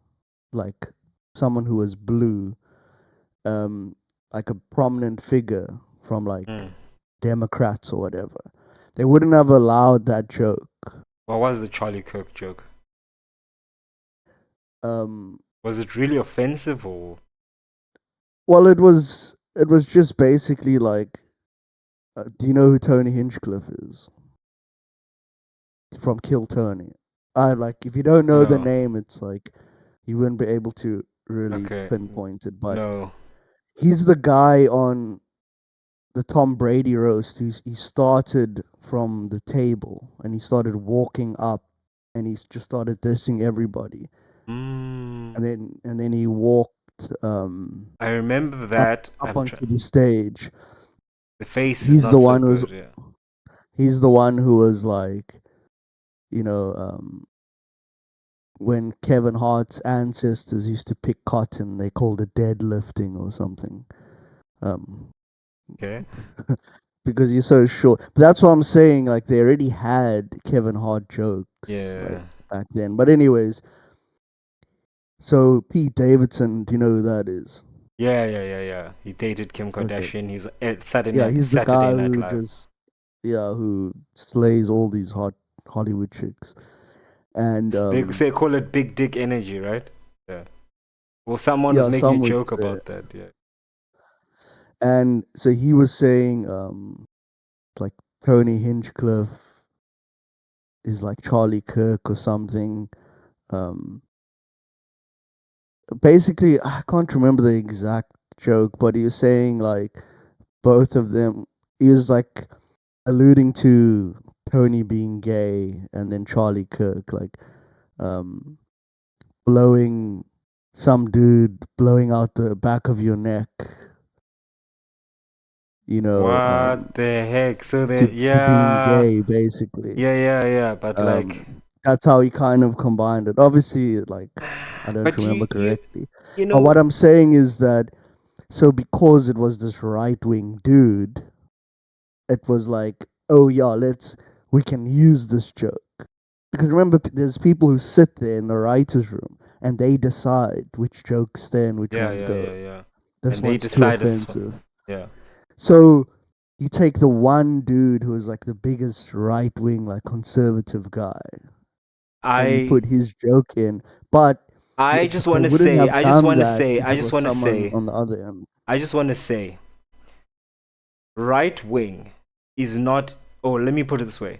Like someone who was blue, um, like a prominent figure from like Mm. Democrats or whatever, they wouldn't have allowed that joke. What was the Charlie Kirk joke? Um, Was it really offensive or? well, it was just basically like, do you know who Tony Hinchcliffe is from Kill Tony? I like if you don't know the No. name, it's like you wouldn't be able to really Okay. pinpoint it, but No. he's the guy on the Tom Brady roast. He started from the table and he started walking up and he just started dissing everybody. Mm. And then he walked I remember up that. up onto the stage. The face is He's not the so one who's good. Yeah. he's the one who was like, you know, when Kevin Hart's ancestors used to pick cotton, they called it deadlifting or something. Um, Okay. because you're so short. But that's what I'm saying. Like they already had Kevin Hart jokes like Yeah. back then. But anyways, so Pete Davidson, do you know who that is? Yeah. Yeah. Yeah. Yeah. He dated Kim Okay, Kardashian. He's at Saturday yeah, Night he's the Saturday guy Night who Live. just who slays all these hot Hollywood chicks. And They say call it big dick energy, right? Yeah. Well, someone was yeah, making a some would joke say. about that. Yeah. And so he was saying like Tony Hinchcliffe is like Charlie Kirk or something. Um, basically, I can't remember the exact joke, but he was saying like both of them. He was like alluding to Tony being gay, and then Charlie Kirk like um, blowing some dude blowing out the back of your neck. You know, What the heck? So to they, to being yeah, gay, basically. yeah, yeah, yeah. But like, That's how he kind of combined it. Obviously, like I don't but remember you correctly, you but what know, I'm saying is that so because it was this right wing dude, it was like, oh yeah, we can use this joke because remember, there's people who sit there in the writers' room and they decide which jokes stay and which yeah, ones yeah, go. yeah, yeah. This And they one's too decided this one. offensive. Yeah. So you take the one dude who is like the biggest right wing, like conservative guy, and you I put his joke in. But I just they want to wouldn't say, have I just done want to that say, if I it just was want to someone say, on the other end. I just want to say, right wing is not. Oh, let me put it this way: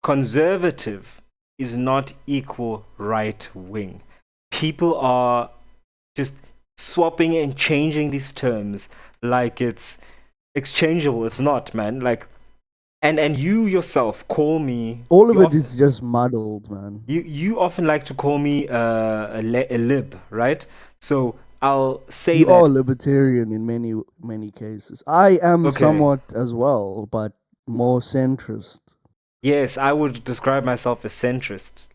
conservative is not equal right wing. People are just swapping and changing these terms like it's exchangeable. It's not, man. Like, and you yourself call me. All of You it often is just muddled, man. you often like to call me a lib, right? So I'll say You are that. libertarian in many cases. I am Okay. somewhat as well, but more centrist. Yes, I would describe myself as centrist.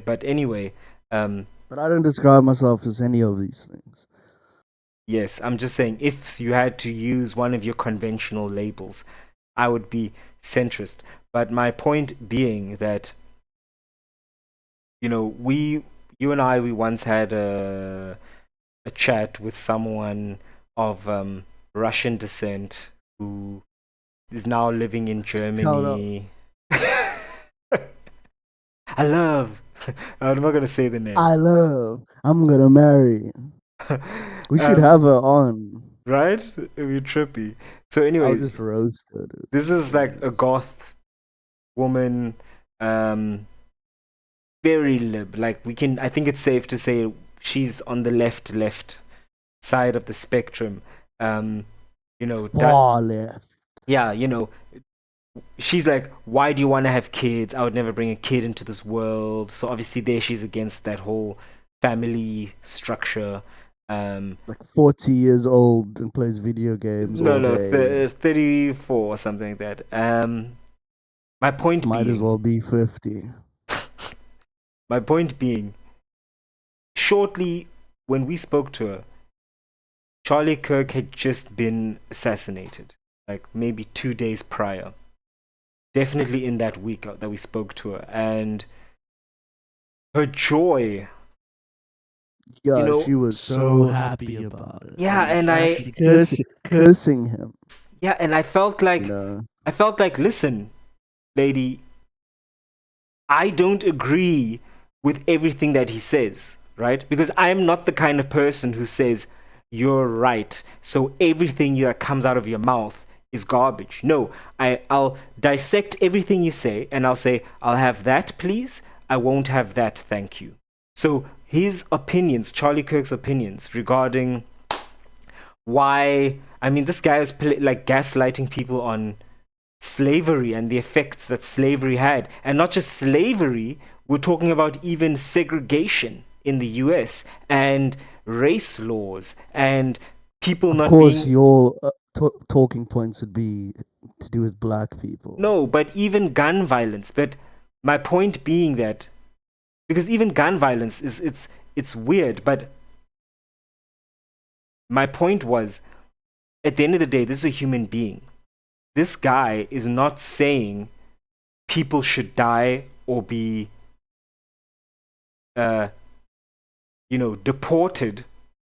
But anyway, But I don't describe myself as any of these things. yes, I'm just saying if you had to use one of your conventional labels, I would be centrist. But my point being that, you and I, we once had a chat with someone of Russian descent who is now living in Shout out. Germany. I love. I'm not gonna say the name. I love. I'm gonna marry. We should um, have her on. right? It'd be trippy. So I'll anyway, just roast her, dude. this is like a Anyways. goth woman, um, very lib. Like I think it's safe to say she's on the left side of the spectrum. Um, Far left. yeah, she's like, why do you want to have kids? I would never bring a kid into this world. So obviously there she's against that whole family structure. Like 40 years old and plays video games No, all no, day. 34 or something like that. My point Might as being, well be 50. my point being, shortly when we spoke to her, Charlie Kirk had just been assassinated, like maybe 2 days prior. Definitely in that week that we spoke to her, and her joy, you Yeah, know, she was so happy about it. yeah, And and she actually cursing him, I felt you like, know. listen, lady, I don't agree with everything that he says, right? Because I'm not the kind of person who says you're right, so everything that comes out of your mouth is garbage. No, I'll dissect everything you say and I'll say, I'll have that, please. I won't have that, thank you. So his opinions, Charlie Kirk's opinions regarding why, I mean, this guy is like gaslighting people on slavery and the effects that slavery had. And not just slavery, we're talking about even segregation in the US and race laws and people Of not course, being. your talking points would be to do with black people. No, but even gun violence. But my point being that, because even gun violence it's weird, but my point was, at the end of the day, this is a human being. This guy is not saying people should die or be uh, deported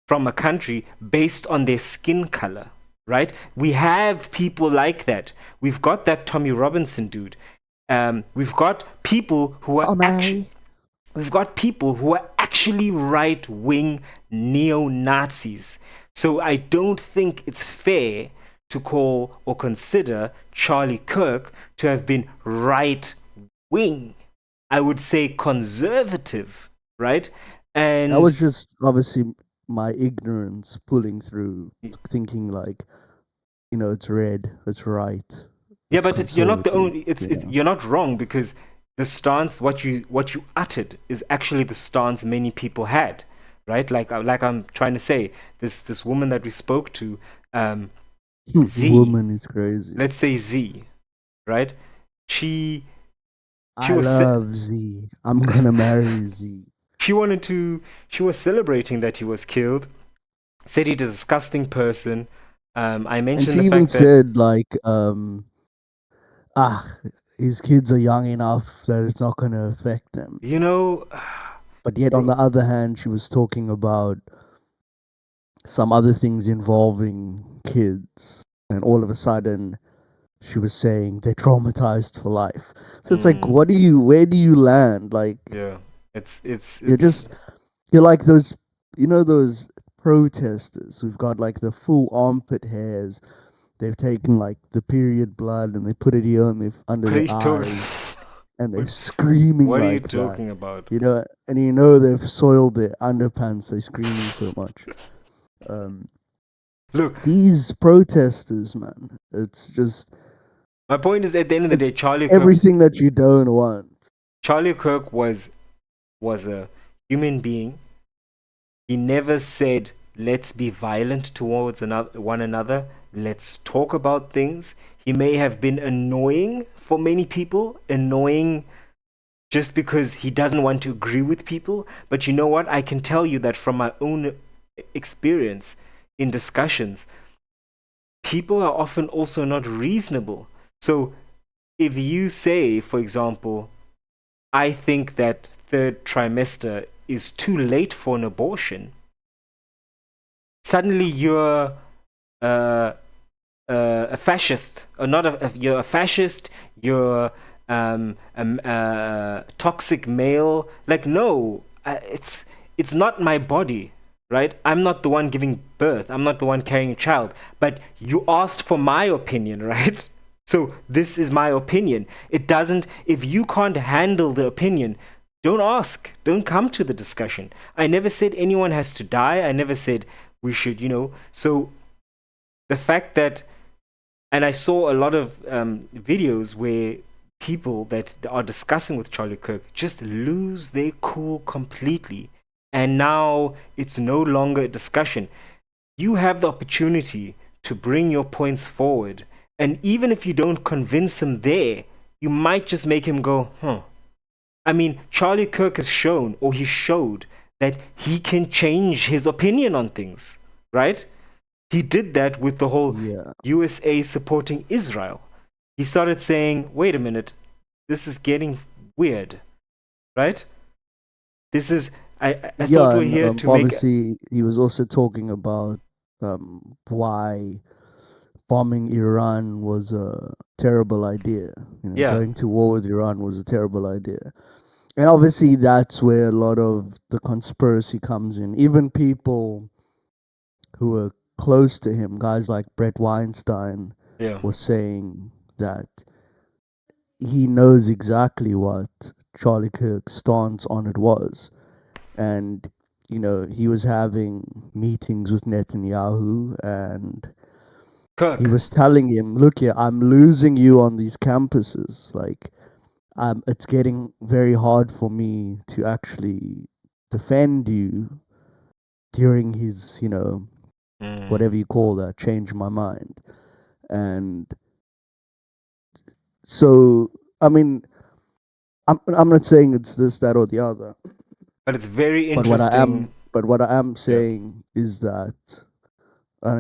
from a country based on their skin color, right? We have people like that. We've got that Tommy Robinson dude. We've got people who are Oh actually my. we've got people who are actually right-wing neo-Nazis. So I don't think it's fair to call or consider Charlie Kirk to have been right-wing. I would say conservative, right? That And was just obviously my ignorance pulling through, thinking like, it's red, it's right, yeah, it's but you're not the conservative, only. You're not wrong, because the stance, what you uttered, is actually the stance many people had, right? Like I'm trying to say, this woman that we spoke to, Z, Woman is crazy. let's say Z, right? She she I was love Z. I'm gonna marry Z. she wanted to she was celebrating that he was killed. Said he's a disgusting person. I And mentioned she the even fact that, said like, ah, his kids are young enough that it's not gonna affect them. you know, But yet on bro, the other hand, she was talking about some other things involving kids, and all of a sudden she was saying they're traumatized for life. So it's like, mm, where do you land? Like, yeah, it's you're just, you're like those, those protesters who've got like the full armpit hairs. They've taken like the period blood and they put it here and under what are their you talking? eyes, and they're What, screaming what are you like that. talking about? And they've soiled their underpants. They're screaming so much. Um, Look, these protesters, man, it's just, my point is, at the end of the it's day, everything that you don't want. Charlie Kirk was a human being. He never said let's be violent towards one another. Let's talk about things. He may have been annoying for many people, annoying just because he doesn't want to agree with people. But you know what? I can tell you that from my own experience in discussions, people are often also not reasonable. So if you say, for example, I think that third trimester is too late for an abortion, suddenly you're uh, a fascist, or not you're a fascist, you're toxic male. Like, no, it's not my body, right? I'm not the one giving birth. I'm not the one carrying a child. But you asked for my opinion, right? So this is my opinion. It doesn't. If you can't handle the opinion, don't ask. Don't come to the discussion. I never said anyone has to die. I never said we should, So the fact that, and I saw a lot of videos where people that are discussing with Charlie Kirk just lose their cool completely. And now it's no longer a discussion. You have the opportunity to bring your points forward. And even if you don't convince him there, you might just make him go, huh. I mean, Charlie Kirk has shown, or he showed, that he can change his opinion on things, right? He did that with the whole Yeah. USA supporting Israel. He started saying, wait a minute, this is getting weird, right? This is, I thought Yeah, we're and here to make. obviously he was also talking about why bombing Iran was a terrible idea. Yeah, Going to war with Iran was a terrible idea. And obviously that's where a lot of the conspiracy comes in. Even people who were close to him, guys like Brett Weinstein, yeah. was saying that he knows exactly what Charlie Kirk's stance on it was. And, he was having meetings with Netanyahu, and he Kirk. was telling him, look here, I'm losing you on these campuses. Like, it's getting very hard for me to actually defend you during his, Mm. whatever you call that, change my mind. And so, I mean, I'm not saying it's this, that, or the other, But it's very but what I am, interesting. but what I am Yeah. saying is that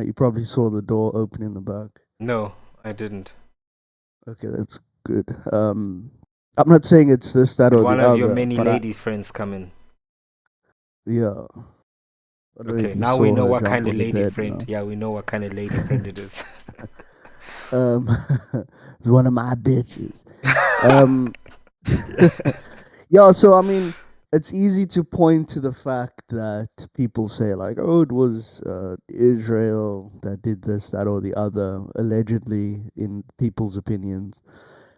you probably saw the door open in the back. No, I didn't. Okay, that's good. I'm not saying it's this, that, Did or one the of your other, many but lady friends come in? yeah, I don't know Okay, if you now we saw know her what jump kind of on the lady bed friend. now. Yeah, we know what kind of lady friend it is. Um, it's one of my bitches. Um, yeah, so I mean, it's easy to point to the fact that people say like, "Oh, it was Israel that did this, that, or the other," allegedly in people's opinions,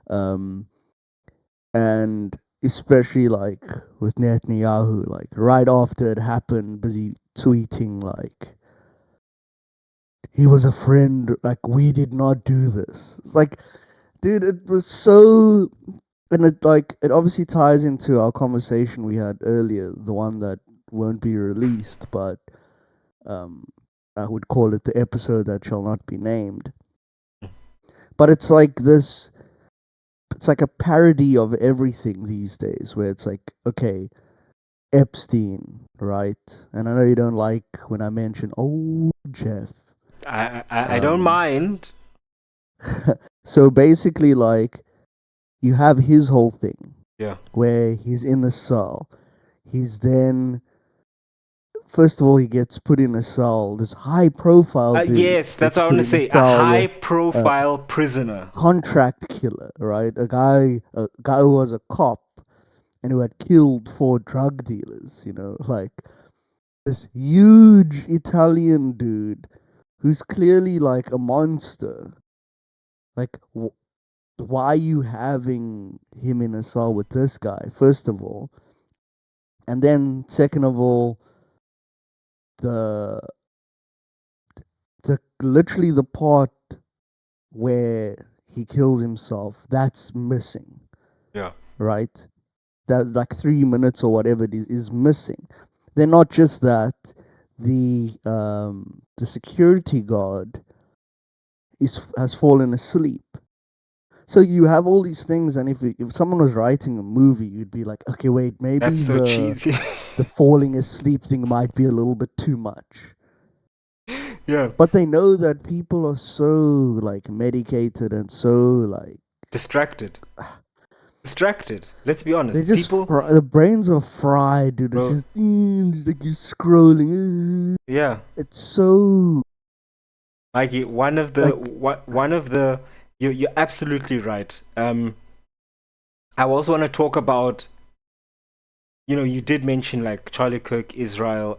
um, and especially like with Netanyahu, like right after it happened, busy tweeting like he was a friend, like we did not do this. It's like, dude, it was so, and it obviously ties into our conversation we had earlier, the one that won't be released, but um, I would call it the episode that shall not be named. But it's like this. It's like a parody of everything these days, where it's like, okay, Epstein, right? And I know you don't like when I mention, oh, Jeff. I don't Um, mind. so basically, like, you have his whole thing Yeah. where he's in the cell. He's then, first of all, he gets put in a cell. This high profile dude Yes, that's gets what I want put to in a say. A cell with a high-profile prisoner. contract killer, right? A guy who was a cop and who had killed 4 drug dealers, like this huge Italian dude who's clearly like a monster. Like, why are you having him in a cell with this guy, first of all? And then, second of all, the literally the part where he kills himself, that's missing, Yeah. right? That like 3 minutes or whatever it is missing. Then not just that, the security guard has fallen asleep. So you have all these things, and if someone was writing a movie, you'd be like, okay, wait, That's maybe so cheesy. the falling asleep thing might be a little bit too much. Yeah, But they know that people are so like medicated and so like distracted. Distracted. Let's be they honest. just People, the brains are fried, dude. It's bro. just like you're scrolling. Yeah, It's so Mikey. like One of the. You're absolutely right. I also want to talk about. You did mention like Charlie Kirk, Israel,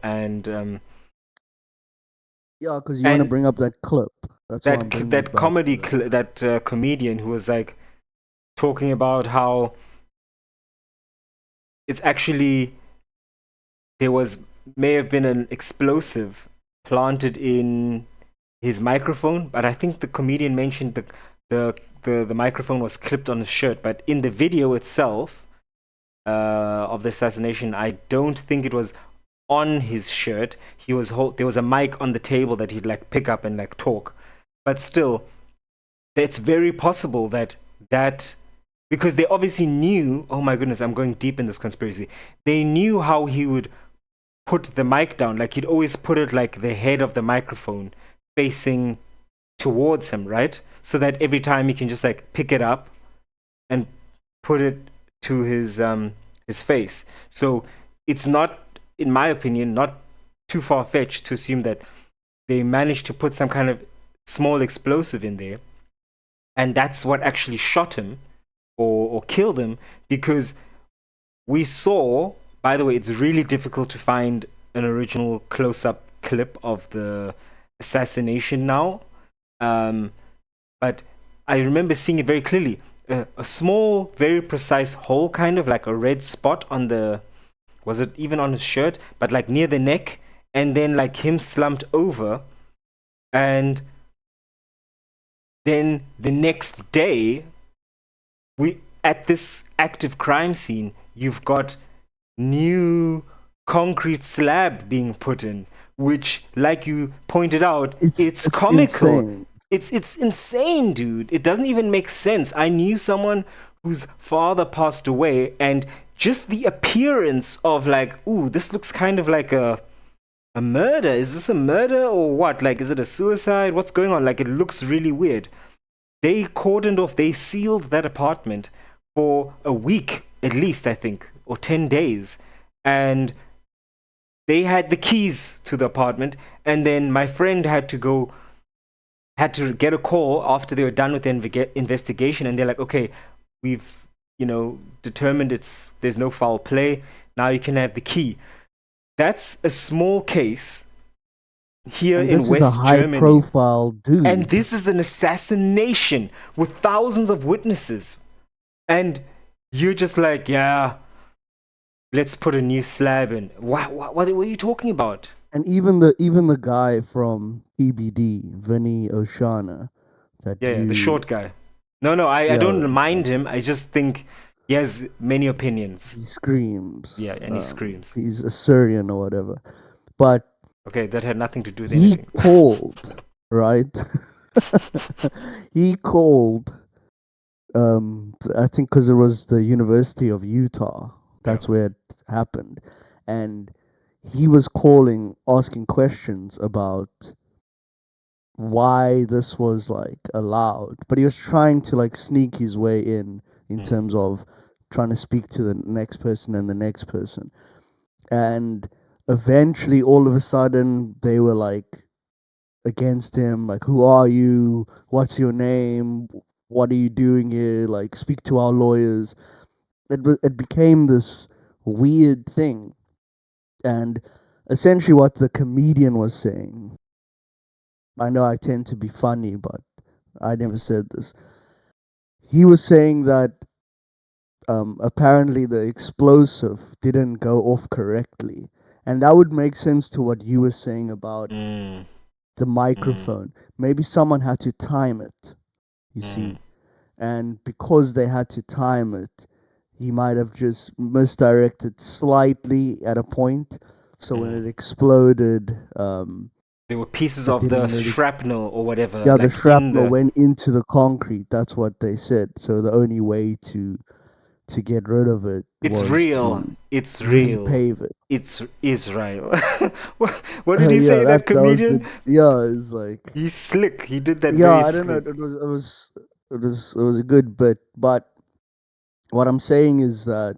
yeah, because you want to and bring up that clip. That's why I'm bringing it that back to comedy that. that comedian who was like talking about how it's actually there was may have been an explosive planted in his microphone, but I think the comedian mentioned the the microphone was clipped on his shirt, but in the video itself of the assassination, I don't think it was on his shirt. There was a mic on the table that he'd like pick up and like talk, but still, it's very possible that because they obviously knew. Oh my goodness, I'm going deep in this conspiracy. They knew how he would put the mic down. Like he'd always put it like the head of the microphone facing towards him, right? So that every time he can just like pick it up and put it to his face. So it's not, in my opinion, not too far fetched to assume that they managed to put some kind of small explosive in there, and that's what actually shot him or killed him. Because we saw, by the way, it's really difficult to find an original close-up clip of the assassination now. Um, but I remember seeing it very clearly. A small, very precise hole, kind of like a red spot on the, was it even on his shirt? But like near the neck, and then like him slumped over. And then the next day, we at this active crime scene, you've got new concrete slab being put in, which, like you pointed out, it's It's comical. insane. It's insane, dude. It doesn't even make sense. I knew someone whose father passed away, and just the appearance of like, ooh, this looks kind of like a murder. Is this a murder or what? Like, is it a suicide? What's going on? Like, it looks really weird. They cordoned off, they sealed that apartment for a week at least, I think, or 10 days. And they had the keys to the apartment. And then my friend had to get a call after they were done with the investigation. And they're like, okay, we've, determined there's no foul play. Now you can have the key. That's a small case here And in this is a West high Germany. profile And dude. this is an assassination with thousands of witnesses. And you're just like, yeah, let's put a new slab in. What are you talking about? And even the guy from EBD, Vinny Oshana, that Yeah, the you short guy. No, I yeah, don't mind him. I just think he has many opinions. he screams. Yeah, and he screams. He's Assyrian or whatever. But Okay, that had nothing to do with he anything. called, right? He called I think because it was the University of Utah. Yeah. That's where it happened. And he was calling, asking questions about why this was like allowed. But he was trying to like sneak his way in Mm. terms of trying to speak to the next person and the next person. And eventually, all of a sudden, they were like against him, like, who are you? What's your name? What are you doing here? Like, speak to our lawyers. It became this weird thing. And essentially, what the comedian was saying, I know I tend to be funny, but I never said this. He was saying that apparently the explosive didn't go off correctly. And that would make sense to what you were saying about Mm. the Mm. microphone. Maybe someone had to time it, you Mm. see. And because they had to time it, he might have just misdirected slightly at a point. So when Mm. it exploded, There were pieces it of the didn't really. shrapnel or whatever, Yeah, the like in shrapnel the. went into the concrete. That's what they said. So the only way to get rid of it It's was real. to It's real. repave it. It's Israel. what, what did he Yeah, say, that that was comedian? the yeah. It's like He's slick. He did that yeah. very I don't know. slick. It was a good bit, but what I'm saying is that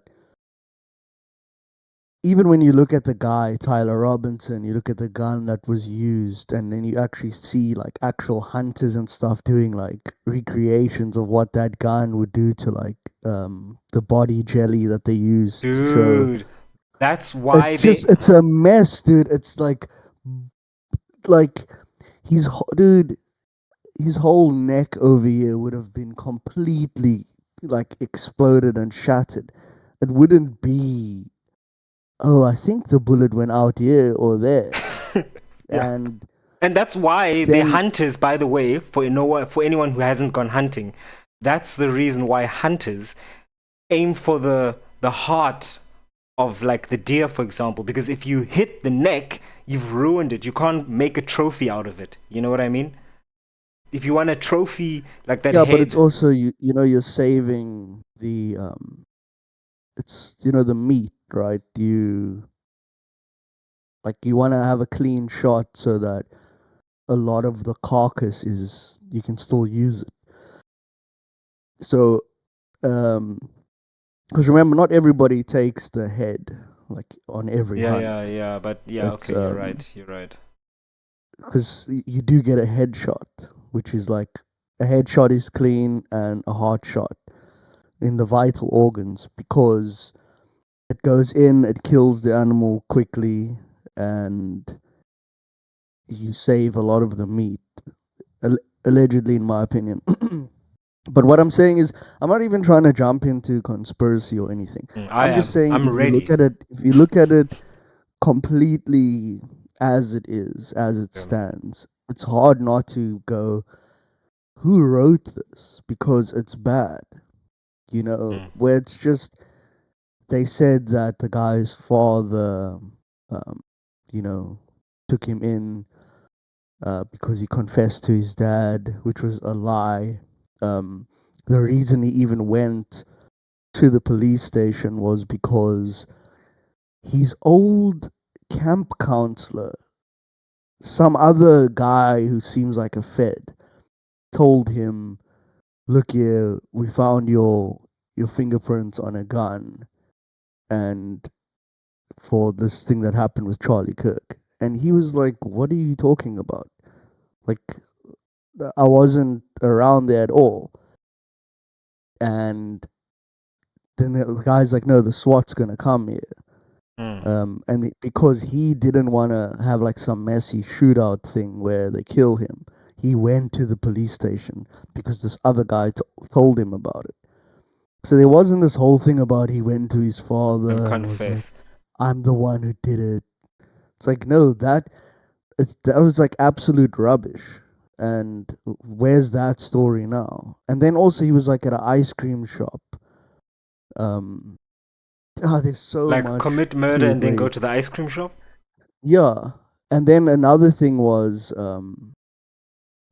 even when you look at the guy Tyler Robinson, you look at the gun that was used, and then you actually see like actual hunters and stuff doing like recreations of what that gun would do to like the body jelly that they use to show. Dude, that's why they. It's a mess, dude. It's like dude, his whole neck over here would have been completely like exploded and shattered. It wouldn't be, oh, I think the bullet went out here or there. Yeah. And And that's why they're then, hunters, by the way, for anyone who hasn't gone hunting. That's the reason why hunters aim for the heart of like the deer, for example, because if you hit the neck, you've ruined it. You can't make a trophy out of it. You know what I mean? If you want a trophy like that yeah, but it's head, also you're saving the it's the meat, right? You want to have a clean shot so that a lot of the carcass is you can still use it. So, um, because remember, not everybody takes the head like on every yeah, yeah, hunt. yeah. But yeah, It's okay, you're right. You're right. because you do get a headshot, which is like a headshot is clean and a heart shot in the vital organs because it goes in, it kills the animal quickly, and you save a lot of the meat. Allegedly, in my opinion. But what I'm saying is, I'm not even trying to jump into conspiracy or anything. I I'm just am. saying, I'm ready. if you look at it completely as it is, as it Yeah. stands, it's hard not to go, who wrote this? Because it's bad. Mm. Where it's just, they said that the guy's father, um, you know, took him in because he confessed to his dad, which was a lie. Um, the reason he even went to the police station was because his old camp counselor, some other guy who seems like a Fed, told him, "Look here, we found your fingerprints on a gun, and for this thing that happened with Charlie Kirk." And he was like, "What are you talking about? Like, I wasn't around there at all." And then the guy's like, "No, the SWAT's gonna come here." Mm. Because he didn't want to have like some messy shootout thing where they kill him, he went to the police station because this other guy told him about it. So there wasn't this whole thing about he went to his And father and was like, confessed. "I'm the one who did it." It's like, no, that was like absolute rubbish. And where's that story now? And then also he was like at an ice cream shop. Um, there's so Like much commit murder to it and then where go to the ice cream shop. yeah. And then another thing was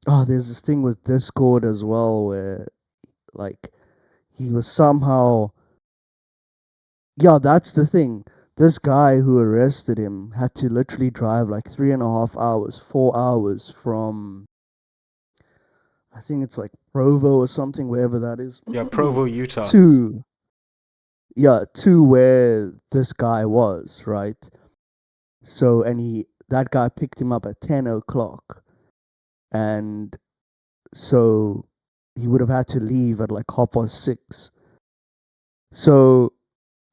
there's this thing with Discord as well where like he was somehow yeah, that's the thing. This guy who arrested him had to literally drive like 3.5 hours, 4 hours from I think it's like Provo or something, wherever that is, Yeah, Provo, Utah. to to where this guy was, right? So and that guy picked him up at 10 o'clock, and so he would have had to leave at like 6:30. So,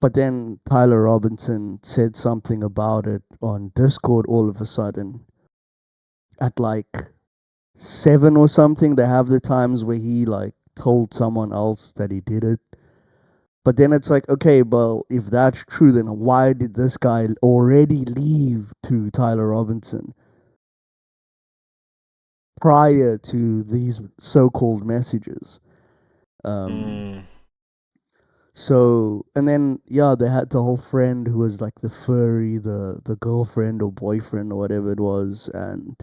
but then Tyler Robinson said something about it on Discord all of a sudden at like 7 or something. They have the times where he like told someone else that he did it. But then it's like, okay, well, if that's true, then why did this guy already leave to Tyler Robinson prior to these so called messages? Um, Mm. So, and then yeah, they had the whole friend who was like the furry, the girlfriend or boyfriend or whatever it was, and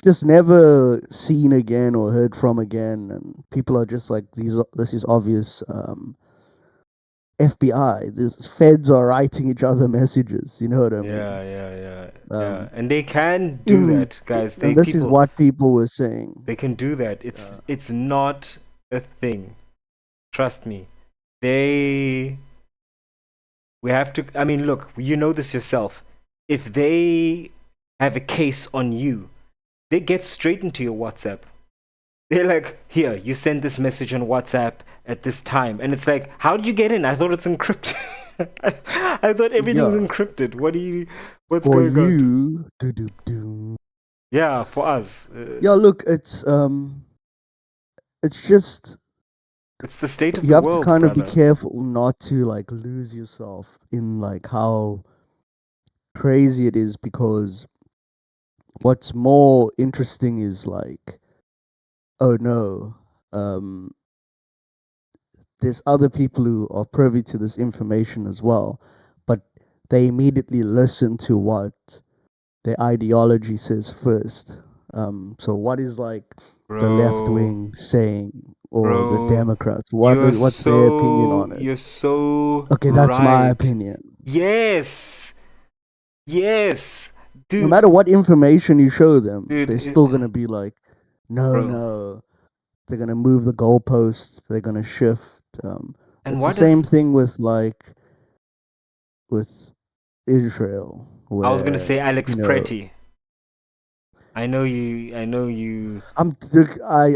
just never seen again or heard from again. And people are just like, this is obvious. FBI, these feds are writing each other messages. You know what I mean? Yeah, yeah, yeah, yeah. Um, And they can do in that, guys. and this is what people were saying. They can do that. It's Uh, it's not a thing. Trust me. They we have to, I mean, look, you know this yourself. If they have a case on you, they get straight into your WhatsApp. They're like, here, you send this message on WhatsApp at this time. And it's like, how did you get in? I thought it's encrypted. I thought everything's yeah, encrypted. What's for going on? you, do do do. Yeah, for us. Yeah, look, it's just It's the state of you the have to world, kind of be brother. careful not to like lose yourself in like how crazy it is, because what's more interesting is like, oh no, um, there's other people who are privy to this information as well, but they immediately listen to what their ideology says first. So what is like the left Bro, wing saying, or the bro, Democrats? What's their opinion on it? you're so Okay, that's my right. opinion. Yes, yes, No dude, matter what information you show them, dude, they're still gonna be like, no, bro. no. They're gonna move the goalposts. They're gonna shift. And It's the what does same thing with like with Israel, I was gonna where say Alex you know Pretty. I know you.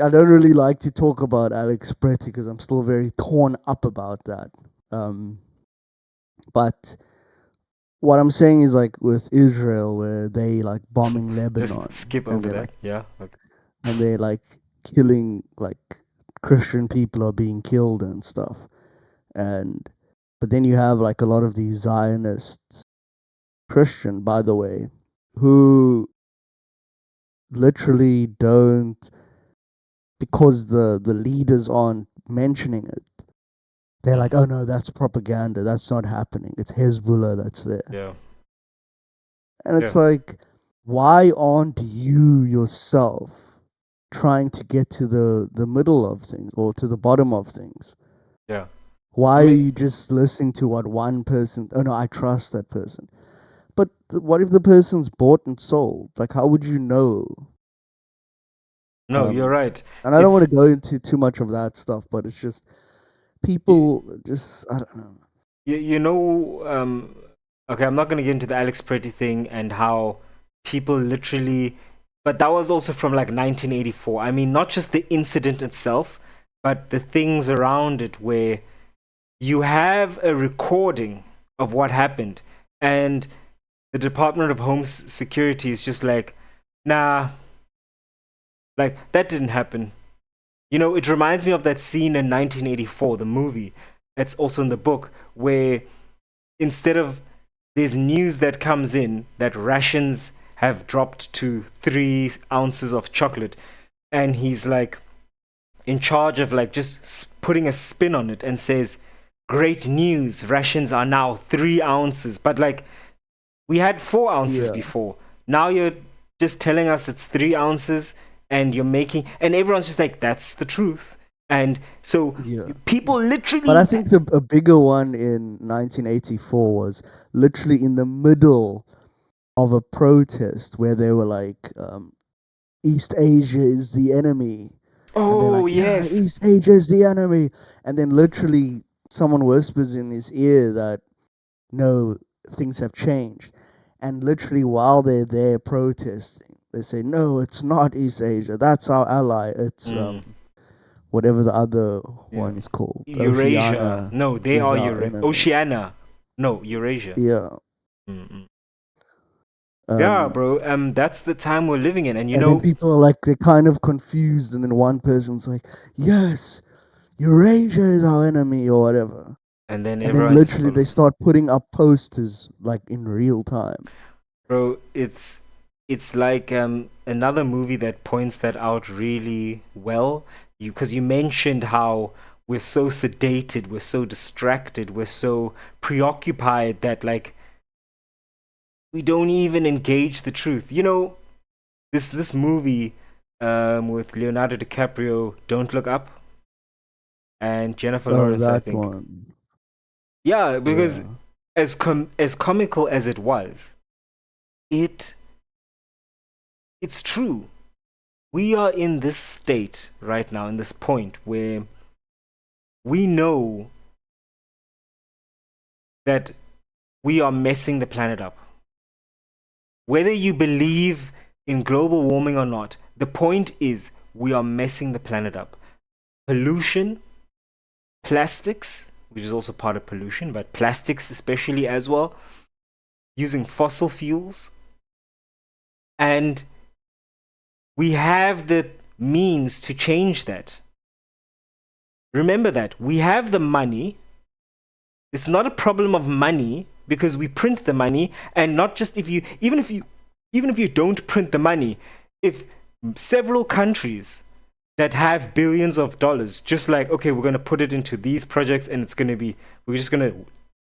I don't really like to talk about Alex Pretty because I'm still very torn up about that. Um, but what I'm saying is like with Israel, where they like bombing Just Lebanon, skip and over that. Yeah. Okay. they're like killing, like Christian people are being killed and stuff. And but then you have like a lot of these Zionists, Christian by the way, who literally don't, because the leaders aren't mentioning it. They're Mm, like, oh no, that's propaganda. That's not happening. It's Hezbollah that's there. yeah. And it's Yeah. like, why aren't you yourself trying to get to the middle of things or to the bottom of things? Yeah. I Why are mean, you just listening to what one person? Oh no, I trust that person. But what if the person's bought and sold? Like, how would you know? no, you're Um, right. and I don't want It's to go into too much of that stuff, but it's just you, people just, I don't know. you know. Okay, I'm not gonna get into the Alex Pretty thing and how people literally, but that was also from like 1984. I mean, not just the incident itself, but the things around it where you have a recording of what happened, and the Department of Security is just like, nah, like that didn't happen. You know, it reminds me of that scene in 1984, the movie. It's also in the book where instead of there's news that comes in that rations have dropped to 3 ounces of chocolate, and he's like in charge of like just putting a spin on it and says, "Great news! Rations are now 3 ounces." But like we had 4 ounces Yeah, before. Now you're just telling us it's 3 ounces, and you're making, and everyone's just like, that's the truth. And so yeah. people But I literally, think a bigger one in 1984 was literally in the middle of a protest where they were like, East Asia is the enemy. And they're oh like, yeah, yes, East Asia is the enemy. And then literally someone whispers in his ear that no, things have changed. And literally while they're there protesting, they say, no, it's not East Asia. That's our ally. It's mm, whatever the other yeah, one is called. Eurasia. Oceania No, they is are our enemy. Oceania. No, Eurasia. Yeah. Mm-mm. Yeah, Um, bro. That's the time we're living in, and you and then know, people are like, they're kind of confused. And then one person's like, yes, Eurasia is our enemy or whatever. and then And then everyone just literally they follows. start putting up posters like in real time. Bro, it's like another movie that points that out really well. You, because you mentioned how we're so sedated, we're so distracted, we're so preoccupied that like we don't even engage the truth. You know, this movie with Leonardo DiCaprio, Don't Look Up, and Jennifer Oh, Lawrence, I that think. one. Yeah, because Yeah. as comical as it was, it it's true. We are in this state right now, in this point where we know that we are messing the planet up. Whether you believe in global warming or not, the point is we are messing the planet up. Pollution, plastics, which is also part of pollution, but plastics especially as well, using fossil fuels, and we have the means to change that. Remember that we have the money. It's not a problem of money because we print the money, and not just if you even if you don't print the money, if several countries that have billions of dollars just like, okay, we're going to put it into these projects and it's going to be, we're just going to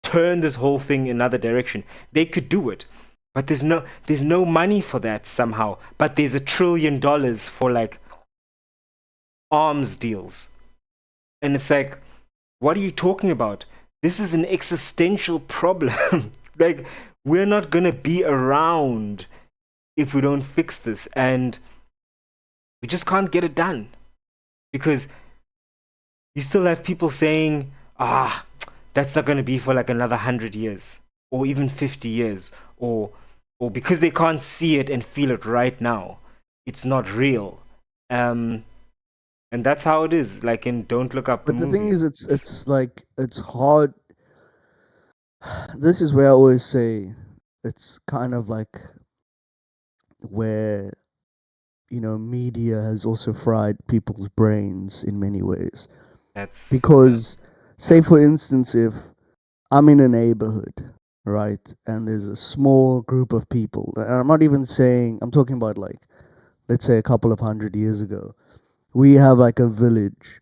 turn this whole thing another direction, they could do it. But there's no money for that somehow, but there's $1 trillion for like arms deals. And it's like, what are you talking about? This is an existential problem. Like, we're not going to be around if we don't fix this. And we just can't get it done. Because you still have people saying, that's not going to be for like another 100 years or even 50 years. Or because they can't see it and feel it right now, it's not real. Um, and that's how it is, like in Don't Look Up the But the thing movie. is, it's It's it's like it's hard. This is where I always say it's kind of like where media has also fried people's brains in many ways. that's Because, yeah. say for instance, if I'm in a neighborhood, right, and there's a small group of people, and I'm not even saying, I'm talking about like, let's say a couple of 100 years ago, we have like a village,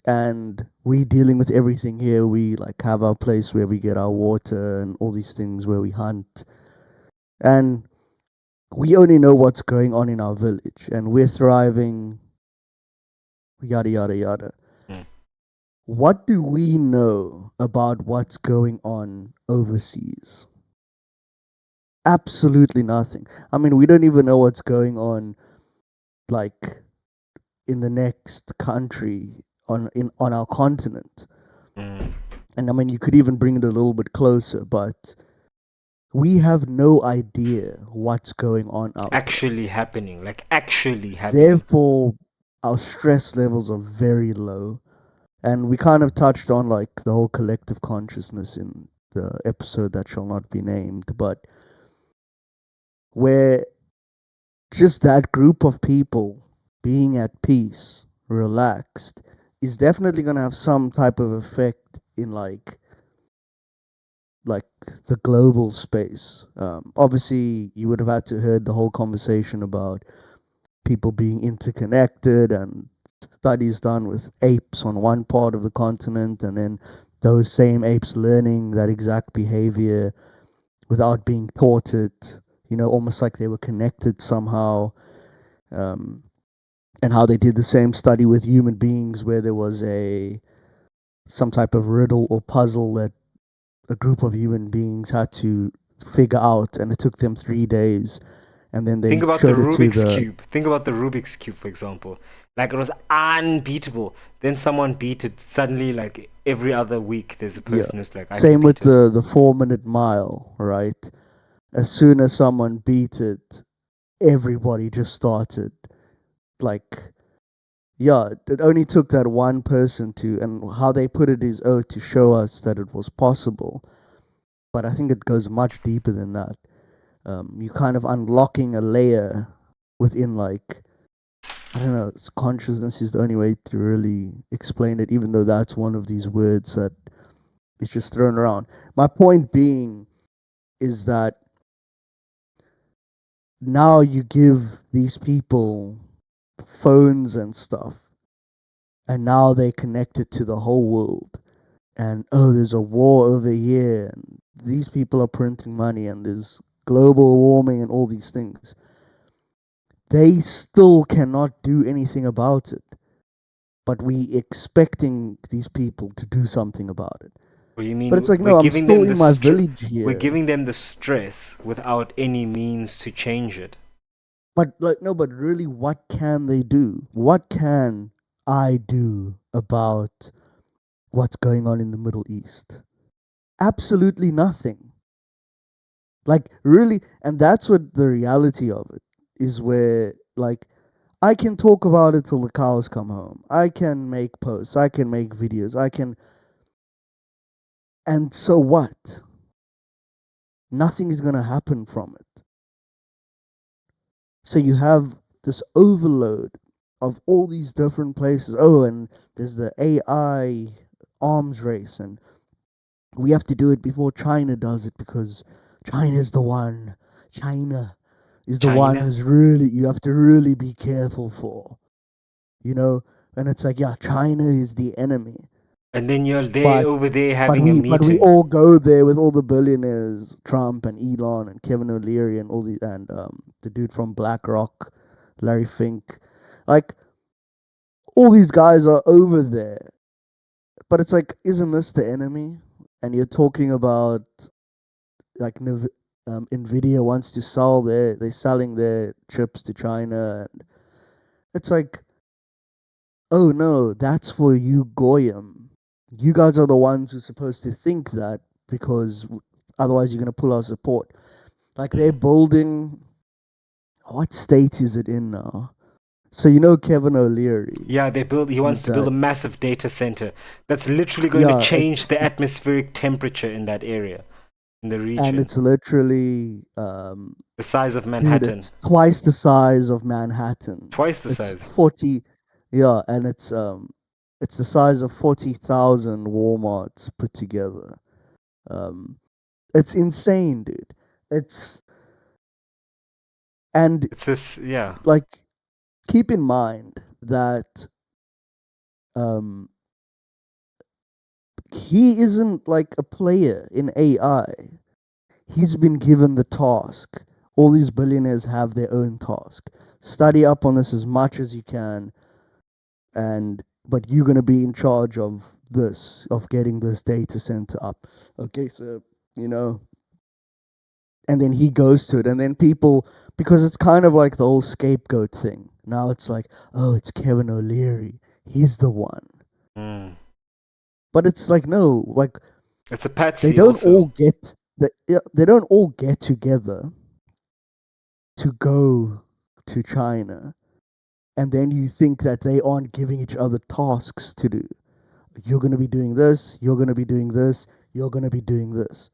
and we dealing with everything here. We like have our place where we get our water and all these things where we hunt, and we only know what's going on in our village, and we're thriving, yada yada yada. Mm. What do we know about what's going on overseas? Absolutely nothing. I mean, we don't even know what's going on like in the next country on our continent. Mm. And I mean, you could even bring it a little bit closer, but we have no idea what's going on out there. Actually happening, like actually happening. Therefore, our stress levels are very low. And we kind of touched on like the whole collective consciousness in the episode that shall not be named, but where just that group of people being at peace, relaxed, is definitely going to have some type of effect in like the global space. Obviously, you would have had to heard the whole conversation about people being interconnected and studies done with apes on one part of the continent, and then those same apes learning that exact behavior without being taught it, almost like they were connected somehow. Um, and how they did the same study with human beings where there was a some type of riddle or puzzle that a group of human beings had to figure out, and it took them 3 days, and then Think they about the showed it to Rubik's the Cube. Think about the Rubik's Cube, for example. Like it was unbeatable. Then someone beat it. Suddenly, like every other week, there's a yeah. person who's like, I can Same with beat it. the 4 minute mile, right? As soon as someone beat it, everybody just started like, yeah, it only took that one person to, and how they put it is, oh, to show us that it was possible. But I think it goes much deeper than that. You kind of unlocking a layer within, like, I don't know, it's consciousness is the only way to really explain it, even though that's one of these words that is just thrown around. My point being is that now you give these people phones and stuff, and now they connect it to the whole world. And oh, there's a war over here, and these people are printing money, and there's global warming and all these things. They still cannot do anything about it, but we expecting these people to do something about it. Or you But it's mean like, we're no, I'm giving still them the in my village we're here. giving them the stress without any means to change it. But like, no, but really, what can they do? What can I do about what's going on in the Middle East? Absolutely nothing. Like, really, and that's what the reality of it is, where, like, I can talk about it till the cows come home. I can make posts, I can make videos, I can, and so what? Nothing is going to happen from it. So you have this overload of all these different places. Oh, and there's the AI arms race, and we have to do it before China does it because China's the one. China is the one China? who's really, you have to really be careful for, you know? And it's like, yeah, China is the enemy. And then you're there But over there but having a we meeting. all go there with all the billionaires, Trump and Elon and Kevin O'Leary and all the, and the dude from BlackRock, Larry Fink, like all these guys are over there. But it's like, isn't this the enemy? And you're talking about like Nvidia wants to sell they're selling their chips to China, and it's like, oh no, that's for you Goyim. You guys are the ones who're supposed to think that, because otherwise you're gonna pull our support. Like, they're Mm. building. What state is it in now? So you know Kevin O'Leary. Yeah, he wants He's to build that. a massive data center that's literally going to Yeah, change the atmospheric temperature in that area, in the and region. it's literally The size of dude, Manhattan. it's twice the size of Manhattan. Twice the It's size. 40, yeah, and it's the size of 40,000 Walmarts put together. Um, it's insane, dude. It's and It's this, yeah. like, keep in mind that um he isn't like a player in AI. He's been given the task. All these billionaires have their own task. Study up on this as much as you can, and but you're gonna be in charge of this, of getting this data center up. Okay, so you know, and then he goes to it, and then people, because it's kind of like the whole scapegoat thing. Now it's like, oh, it's Kevin O'Leary. He's the one. Mm. But it's like, no, like, It's a patsy also. they don't all get together to go to China, and then you think that they aren't giving each other tasks to do. You're going to be doing this, you're going to be doing this, you're going to be doing this.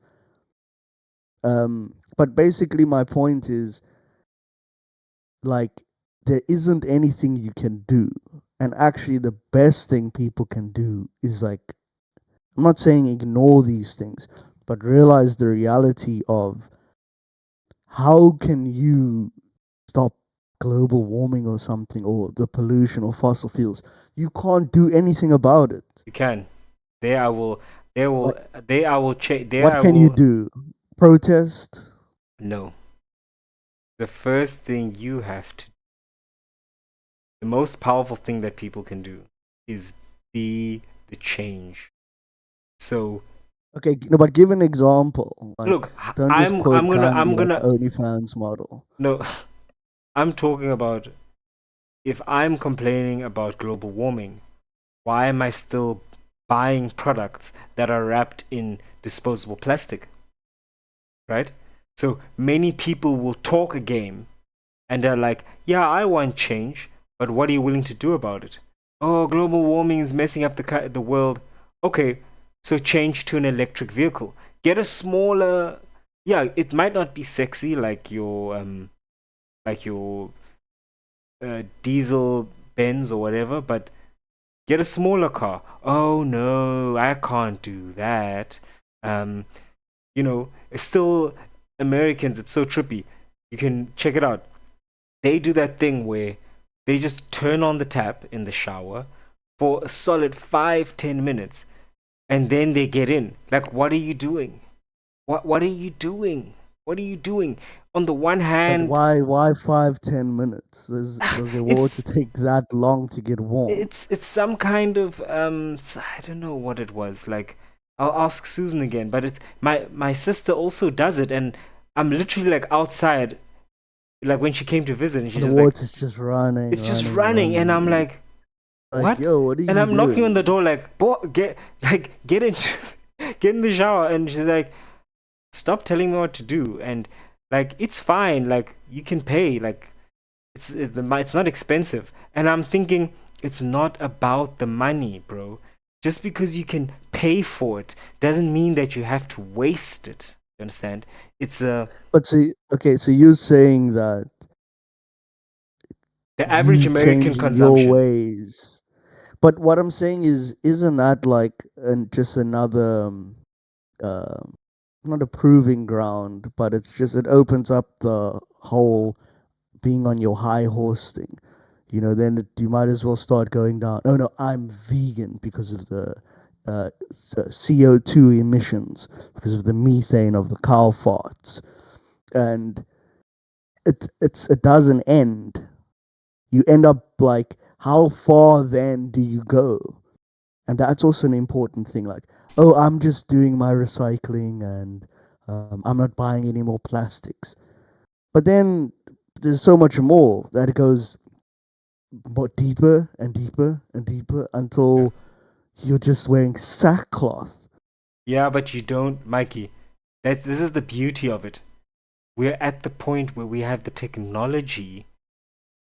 But basically, my point is, like, there isn't anything you can do. And actually, the best thing people can do is, like, I'm not saying ignore these things, but realize the reality of how can you stop global warming or something, or the pollution or fossil fuels. You can't do anything about it. You can. There I will, there will, Like, there I will check, there what I can you will, do? Protest? no. The first thing you have to, the most powerful thing that people can do is be the change. So, Okay, no, but give an example. Like, look, don't just quote I'm Kanye like gonna, OnlyFans model. no, I'm talking about if I'm complaining about global warming, why am I still buying products that are wrapped in disposable plastic? Right? So many people will talk a game and they're like, yeah, I want change, but what are you willing to do about it? Oh, global warming is messing up the world. Okay, so change to an electric vehicle. Get a smaller, yeah, it might not be sexy like your diesel Benz or whatever, but get a smaller car. Oh no, I can't do that. Um, it's still Americans. It's so trippy. You can check it out. They do that thing where they just turn on the tap in the shower, for a solid 5-10 minutes, and then they get in. Like, what are you doing? What are you doing? What are you doing? On the one But hand, why 5-10 minutes? Does the water it's take that long to get warm? it's some kind of I don't know what it was. Like, I'll ask Susan again, but it's my sister also does it, and I'm literally like outside, like when she came to visit, and she's And the just like, water's just running, it's just running, running, and I'm running. like, Like, what? yo, what are And you I'm knocking on the doing? door like, boy, get in, get in the shower, and she's like, stop telling me what to do, and like, it's fine, like, you can pay, like, it's not expensive, and I'm thinking, it's not about the money, bro. Just because you can pay for it doesn't mean that you have to waste it. You understand? It's But see, okay, so you're saying that the average you American changing your consumption. ways. But what I'm saying is, isn't that like just another, um, not a proving ground, but it's just it opens up the whole being on your high horse thing. Then you might as well start going down. Oh no, I'm vegan because of the CO2 emissions, because of the methane of the cow farts, and it doesn't end. You end up like, how far then do you go? And that's also an important thing. Like, oh, I'm just doing my recycling, and I'm not buying any more plastics. But then there's so much more that it goes deeper and deeper and deeper Yeah. until you're just wearing sackcloth. Yeah, but you don't, Mikey. This is the beauty of it. We're at the point where we have the technology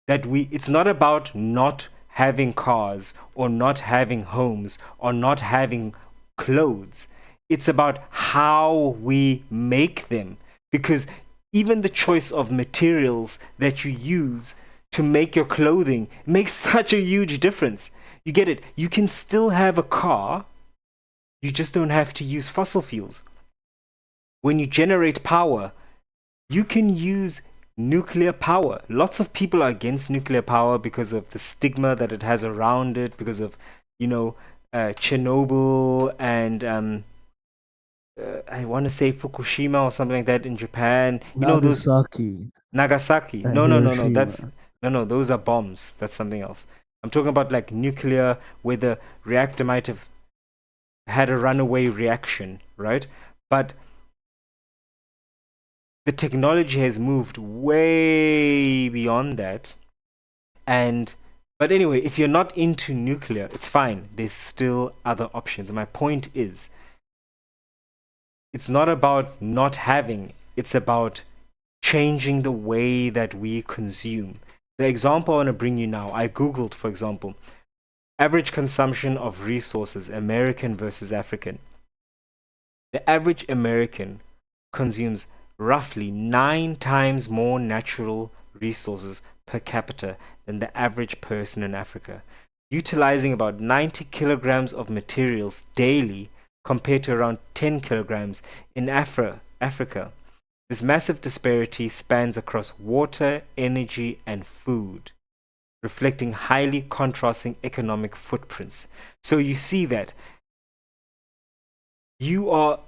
that it's not about not having cars or not having homes or not having clothes. It's about how we make them. Because even the choice of materials that you use to make your clothing makes such a huge difference. You get it? You can still have a car, you just don't have to use fossil fuels. When you generate power, you can use nuclear power. Lots of people are against nuclear power because of the stigma that it has around it, because of, you know, Chernobyl and I want to say Fukushima or something like that in Japan. You know those Nagasaki Nagasaki. and No, no, no, no. That's Hiroshima. no, no. Those are bombs. That's something else. I'm talking about like nuclear, where the reactor might have had a runaway reaction, right? But the technology has moved way beyond that. And but anyway, if you're not into nuclear, it's fine. There's still other options. My point is, it's not about not having, it's about changing the way that we consume. The example I want to bring you now, I googled, for example, average consumption of resources, American versus African. The average American consumes roughly 9 times more natural resources per capita than the average person in Africa, utilizing about 90 kilograms of materials daily compared to around 10 kilograms in Africa. This massive disparity spans across water, energy, and food, reflecting highly contrasting economic footprints. So you see that you are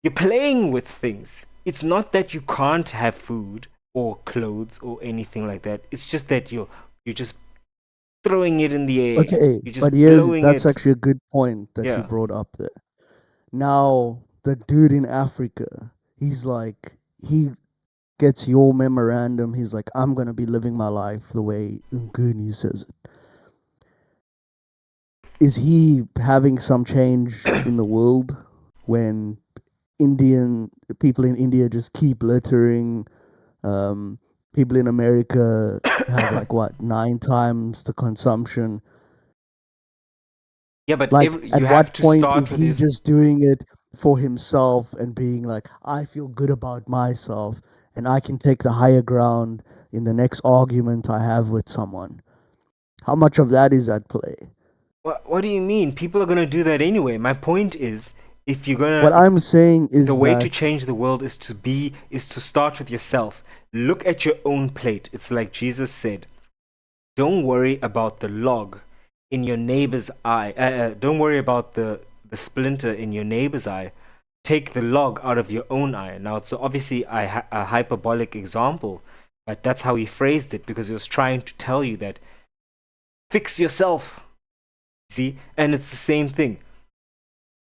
you're playing with things. It's not that you can't have food or clothes or anything like that. It's just that you're just throwing it in the air. Okay, You're but just here's blowing that's it. actually a good point that you Yeah. brought up there. Now, the dude in Africa, he's like, he gets your memorandum. He's like, I'm gonna be living my life the way Nguni says it. Is he having some change in the world when Indian people in India just keep littering? Um, People in America have like what 9 times the consumption. Yeah, but Like, you at have what to point start is with he this. just doing it for himself and being like, I feel good about myself and I can take the higher ground in the next argument I have with someone? How much of that is at play? What do you mean? People are gonna do that anyway. My point is, if you're What gonna, if I'm saying the is way to that, change the world is to start with yourself. Look at your own plate. It's like Jesus said, don't worry about the log. in your neighbor's eye. Don't worry about the splinter in your neighbor's eye. Take the log out of your own eye. Now, it's obviously a hyperbolic example, but that's how he phrased it because he was trying to tell you that fix yourself. See, and it's the same thing.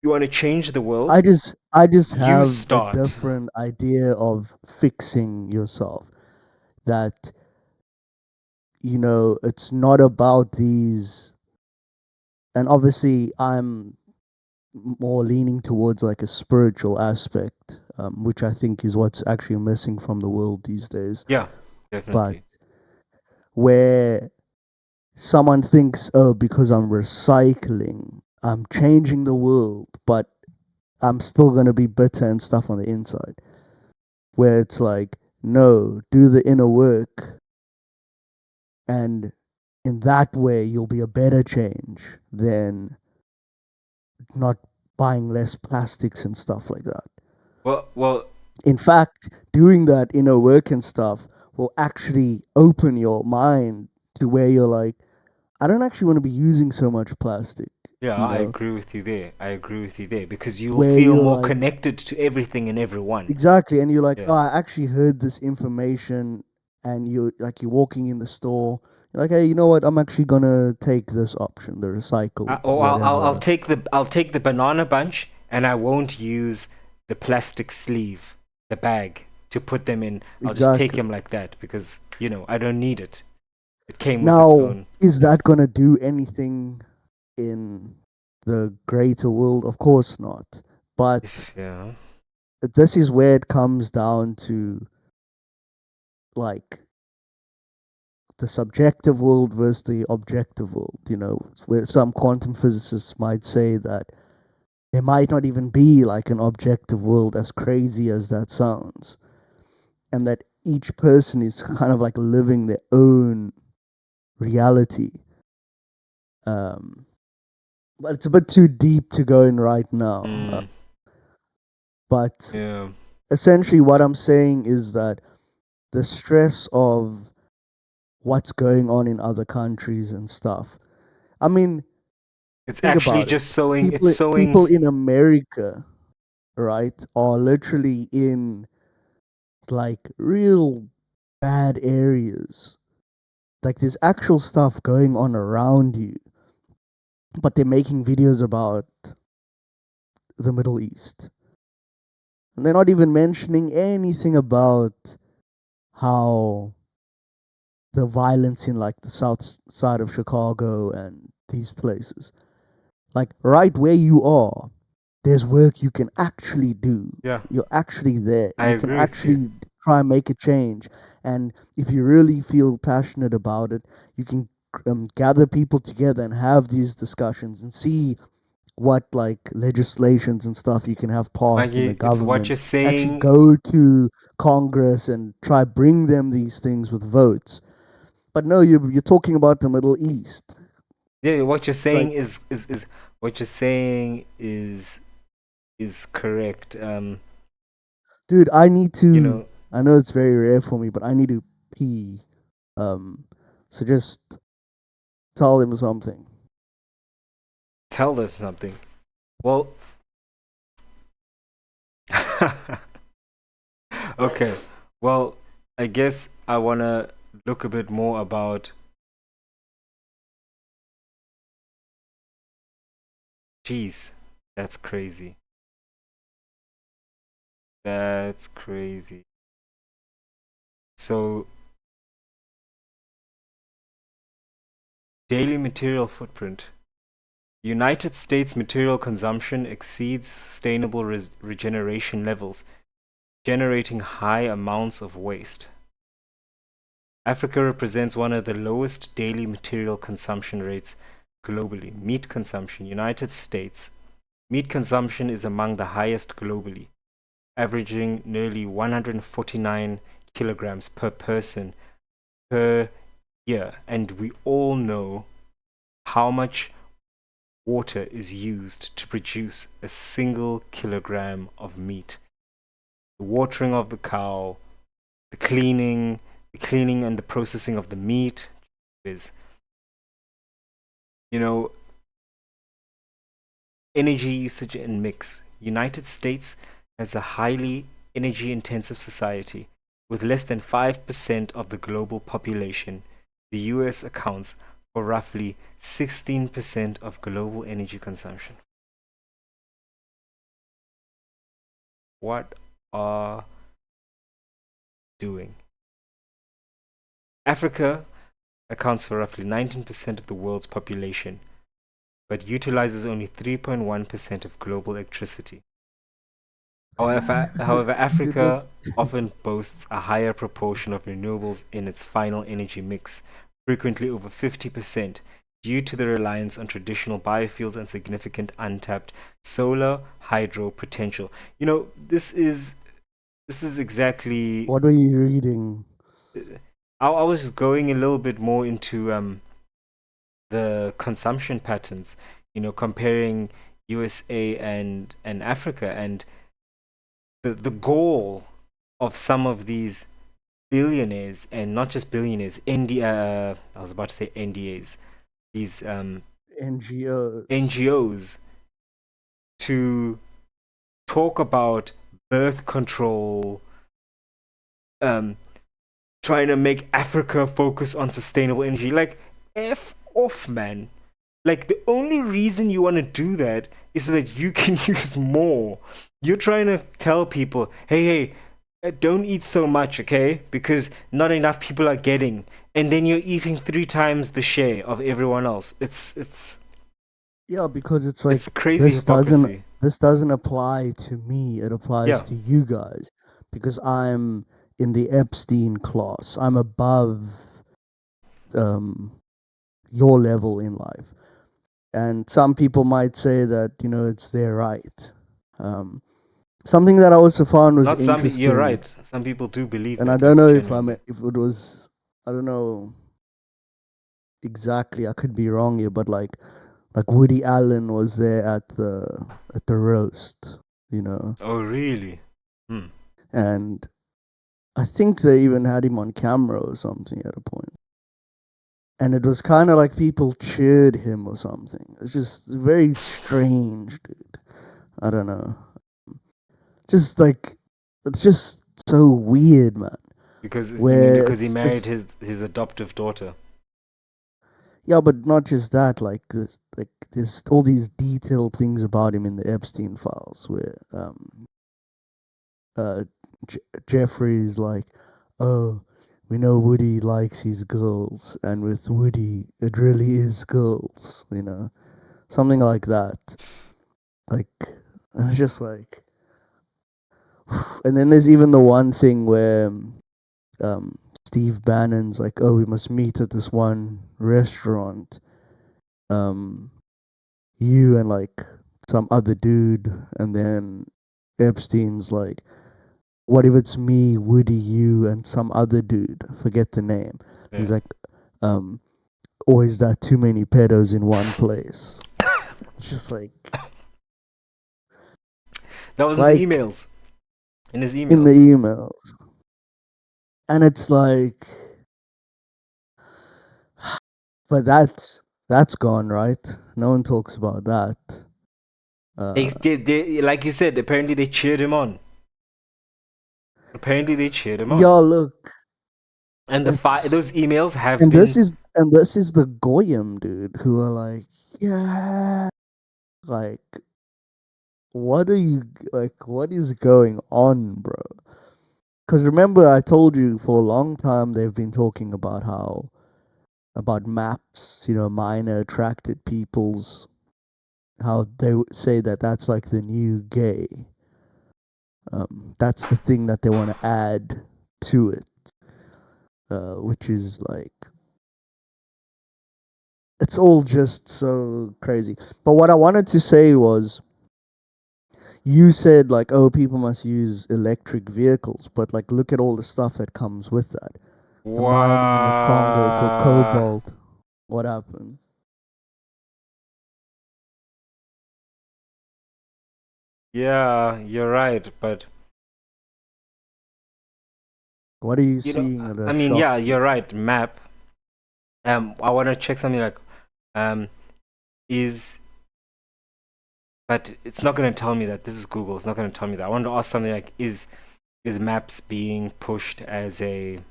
You want to change the world? I just You have a start. different idea of fixing yourself. That, it's not about these, and obviously I'm more leaning towards like a spiritual aspect, which I think is what's actually missing from the world these days. Yeah, But definitely. where someone thinks, oh, because I'm recycling, I'm changing the world, but I'm still gonna be bitter and stuff on the inside. Where it's like, no, do the inner work, and in that way you'll be a better change than not buying less plastics and stuff like that. Well, In fact, doing that inner work and stuff will actually open your mind to where you're like, I don't actually want to be using so much plastic, yeah, you I know, agree with you there. I agree with you there because you will where feel you're more like, connected to everything and everyone. exactly, and you're like, Yeah. oh, I actually heard this information, and you're walking in the store, you're like, hey, you know what? I'm actually gonna take this option, the recycled Or I'll whatever. take the banana bunch and I won't use the plastic sleeve, the bag to put them in. I'll just take Exactly. them like that because I don't need it. It came with its Now, own. is that gonna do anything in the greater world? Of course not. But If yeah, this is where it comes down to like the subjective world versus the objective world, where some quantum physicists might say that there might not even be like an objective world, as crazy as that sounds, and that each person is kind of like living their own reality. Um, but it's a bit too deep to go in right now. mm, But yeah, essentially, what I'm saying is that the stress of what's going on in other countries and stuff. I mean, it's think actually about it. just sowing. It's People sowing. in America, right, are literally in like real bad areas. Like there's actual stuff going on around you, but they're making videos about the Middle East. And they're not even mentioning anything about how the violence in like the south side of Chicago and these places. Like right where you are, there's work you can actually do. Yeah, You're actually there. I You can agree with you. actually try and make a change. And if you really feel passionate about it, you can gather people together and have these discussions and see what like legislations and stuff you can have passed in the Maggie, it's what government. you're Actually saying. go to Congress and try bring them these things with votes. But no, you're talking about the Middle East. Yeah, what you're saying Like, is what you're saying is correct. dude, I need You to. know, I know it's very rare for me, but I need to pee. Um, so just tell him something. tell them something. Well, okay. Well, I guess I wanna look a bit more about. Jeez, that's crazy. That's crazy. So, daily material footprint. United States material consumption exceeds sustainable regeneration levels, generating high amounts of waste. Africa represents one of the lowest daily material consumption rates globally. Meat consumption. United States. Meat consumption is among the highest globally, averaging nearly 149 kilograms per person per year. And we all know how much water is used to produce a single kilogram of meat. The watering of the cow, the cleaning and the processing of the meat is You know, energy usage and mix. United States has a highly energy intensive society with less than 5% of the global population. The US accounts for roughly 16% of global energy consumption. What are doing? Africa accounts for roughly 19% of the world's population, but utilizes only 3.1% of global electricity. However, Dude, Africa this often boasts a higher proportion of renewables in its final energy mix, frequently over 50%, due to the reliance on traditional biofuels and significant untapped solar hydro potential. This is exactly. what are you reading? I was just going a little bit more into the consumption patterns, comparing USA and Africa, and the goal of some of these billionaires, and not just billionaires, I was about to say NDAs, these NGOs. NGOs, to talk about birth control, um, trying to make Africa focus on sustainable energy. Like, F off, man. Like, the only reason you want to do that is so that you can use more. You're trying to tell people, hey, don't eat so much, okay? Because not enough people are getting. And then you're eating 3 times the share of everyone else. Yeah, because it's It's like crazy hypocrisy. this doesn't apply to me. It applies Yeah, to you guys because I'm in the Epstein class. I'm above um your level in life. And some people might say that, it's their right. Um Something that I also found was not some. You're interesting, right. Some people do believe and I that, don't like know genuinely. if it was, I don't know exactly. I could be wrong here, but like Woody Allen was there at the roast, you know, Oh, really? Hmm. and I think they even had him on camera or something at a point. And it was kind of like people cheered him or something. It's just very strange, dude. I don't know. Just like it's just so weird, man. Because you mean Where because he it's married just his adoptive daughter? yeah, but not just that. Like there's all these detailed things about him in the Epstein files, where uh, Jeffrey's like, oh, we know Woody likes his girls, and with Woody, it really is girls, something like that. Like, and it's just like, and then there's even the one thing where um, Steve Bannon's like, oh, we must meet at this one restaurant. Um, you and like some other dude, and then Epstein's like, what if it's me, Woody, you, and some other dude? Forget the name. He's Yeah. like, um, or is that too many pedos in one place? It's just That was in the like emails. In his in the emails. emails, and it's like, but that's gone, right? No one talks about that. Uh, Like you said, apparently they cheered him on. Apparently they cheered him on. yeah, look, And it's those emails have and been. this is the goyim dude who are like, yeah, like what are you like? What is going on, bro? Because remember, I told you for a long time they've been talking about about maps, minor attracted peoples, how they say that that's like the new gay. That's the thing that they want to add to it, which is like it's all just so crazy. But what I wanted to say was, you said like, oh, people must use electric vehicles, but like, look at all the stuff that comes with that. The mining in the Congo for Wow. cobalt. What happened? Yeah, you're right. But, What are you seeing I that mean, yeah, shocked you? you're right. Map. I want to check something like, um, is, but it's not going to tell me that. This is Google. It's not going to tell me that. I want to ask something like, is maps being pushed as an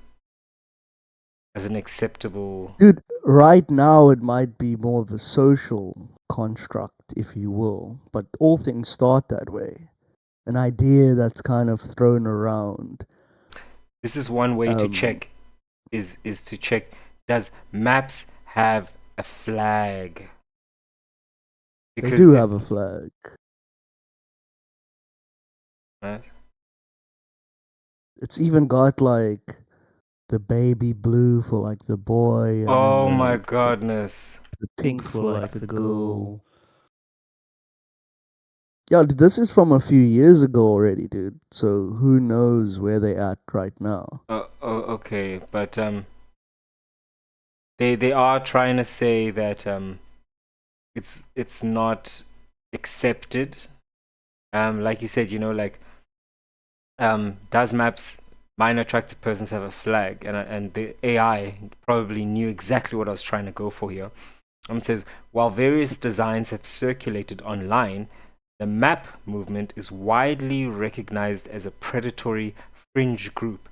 acceptable? Dude, right now it might be more of a social construct, if you will, but all things start that way. An idea that's kind of thrown around. This is one way to Um, check. Is to check, does maps have a flag? they Because do if have a flag. uh, It's even got like the baby blue for like the boy, and then oh my the goodness. the pink for like the girl. Yeah, this is from a few years ago already, dude. So who knows where they at right now? Okay, but they are trying to say that it's not accepted. Like you said, like does maps minor attracted persons have a flag? And the AI probably knew exactly what I was trying to go for here. It says, while various designs have circulated online, the map movement is widely recognized as a predatory fringe group,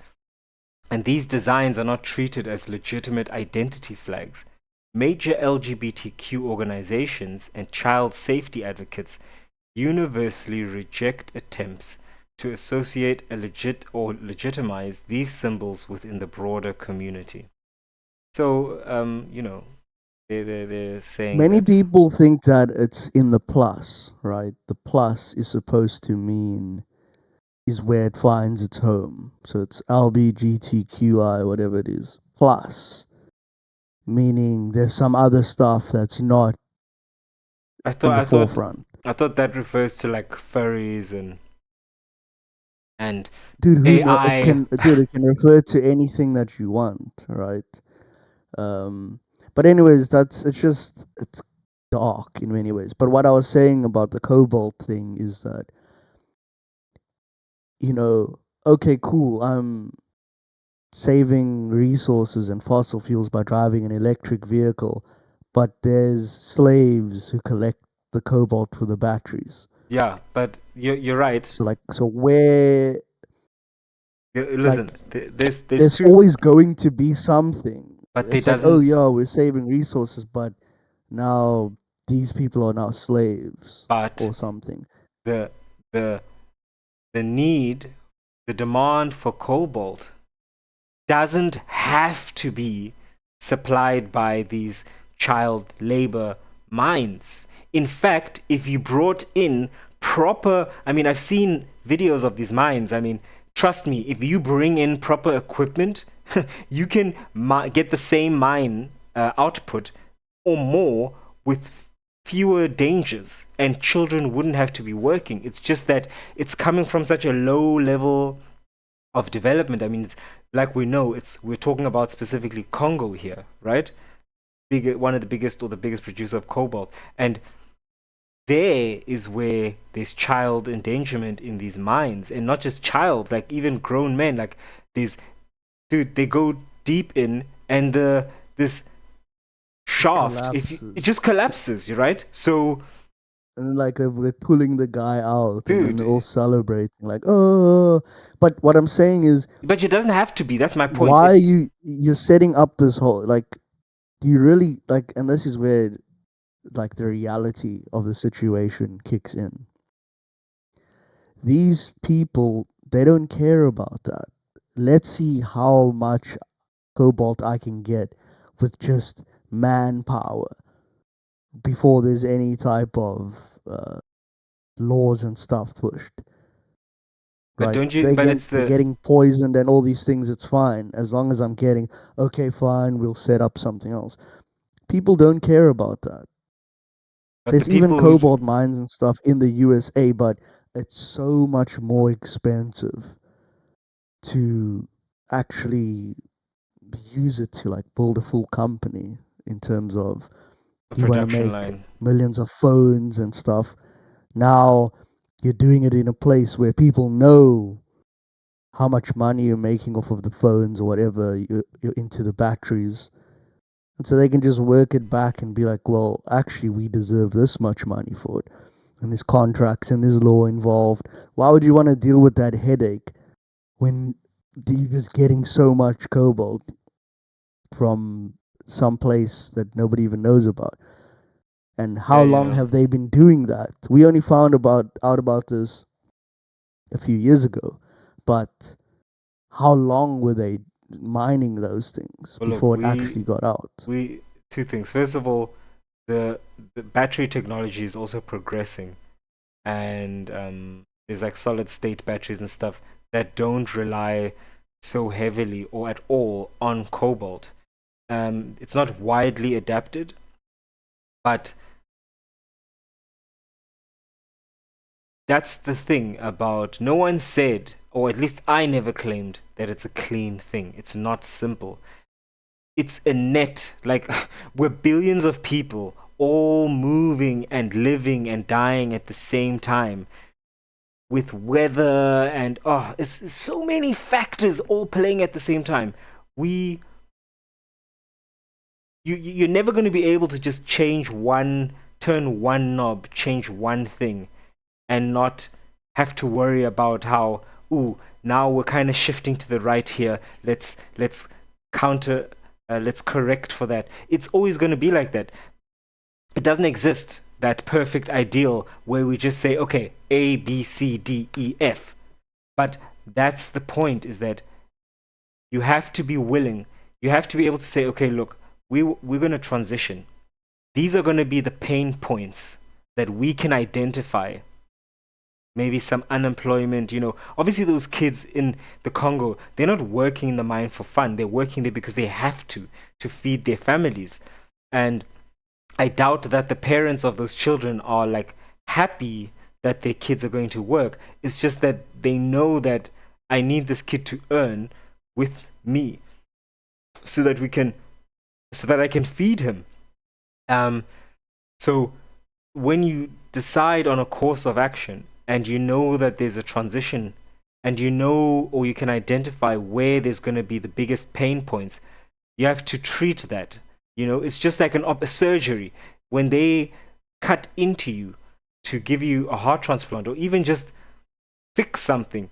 and these designs are not treated as legitimate identity flags. Major LGBTQ organizations and child safety advocates universally reject attempts to associate a legit or legitimize these symbols within the broader community. So, they're saying Many that. people think that it's in the plus, right? The plus is supposed to mean is where it finds its home. So it's LBGTQI, whatever it is, plus, meaning there's some other stuff that's not I thought on the I thought forefront. I thought that refers to like furries and Dude, who know it AI. can dude, it can refer to anything that you want, right? Um but anyways, it's dark in many ways. But what I was saying about the cobalt thing is that, you know, okay, cool, I'm saving resources and fossil fuels by driving an electric vehicle, but there's slaves who collect the cobalt for the batteries. Yeah, but you're right. So where, Listen, like, there's there's two, always going to be something. but they It's like, oh doesn't. yeah, we're saving resources, but now these people are now slaves But or something. the the the need, the demand for cobalt doesn't have to be supplied by these child labor mines. In fact, if you brought in proper, I mean, I've seen videos of these mines. I mean, trust me, if you bring in proper equipment, you can get the same mine output or more with fewer dangers, and children wouldn't have to be working. It's just that it's coming from such a low level of development. I mean, it's like we know we're talking about specifically Congo here, right? One of the biggest or the biggest producer of cobalt, and there is where there's child endangerment in these mines, and not just child, like even grown men. Like these, dude, they go deep in, and the this It shaft, if you, it collapses. just collapses, right? So, And like they're pulling the guy out, and then they're all dude, celebrating, like, oh. But what I'm saying is, but it doesn't have to be. That's my point. why you're setting up this whole, like, do you really like, and this is where like the reality of the situation kicks in. These people, they don't care about that. Let's see how much cobalt I can get with just manpower before there's any type of laws and stuff pushed. But Right? don't you? But it's They're the getting poisoned and all these things. It's fine as long as I'm getting. Okay, fine. We'll set up something else. People don't care about that. but the There's even people who cobalt mines and stuff in the USA, but it's so much more expensive to actually use it to like build a full company in terms of the you want to production make line. millions of phones and stuff. Now you're doing it in a place where people know how much money you're making off of the phones or whatever, you're into the batteries. And so they can just work it back and be like, well, actually, we deserve this much money for it. And there's contracts and there's law involved. Why would you want to deal with that headache when you're just getting so much cobalt from some place that nobody even knows about? And how Yeah, long yeah. have they been doing that? We only found out about this a few years ago, but how long were they mining those things Well, look, before it actually got out? we two things. First of all, the battery technology is also progressing, and there's like solid state batteries and stuff that don't rely so heavily or at all on cobalt. It's not widely adapted, but that's the thing about no one said, or at least I never claimed that it's a clean thing. It's not simple. It's a net, like we're billions of people all moving and living and dying at the same time with weather and it's so many factors all playing at the same time. We you're never going to be able to just turn one knob, change one thing and not have to worry about how, ooh, now we're kind of shifting to the right here. Let's counter, let's correct for that. It's always going to be like that. It doesn't exist, that perfect ideal where we just say, okay, A, B, C, D, E, F. But that's the point, is that you have to be willing. You have to be able to say, okay, look, we're going to transition. These are going to be the pain points that we can identify. Maybe some unemployment, obviously those kids in the Congo, they're not working in the mine for fun. They're working there because they have to feed their families. And I doubt that the parents of those children are like happy that their kids are going to work. It's just that they know that I need this kid to earn with me so that I can feed him. Um, so when you decide on a course of action and you know that there's a transition and you know, or you can identify where there's going to be the biggest pain points, you have to treat that. It's just like a surgery. When they cut into you to give you a heart transplant or even just fix something,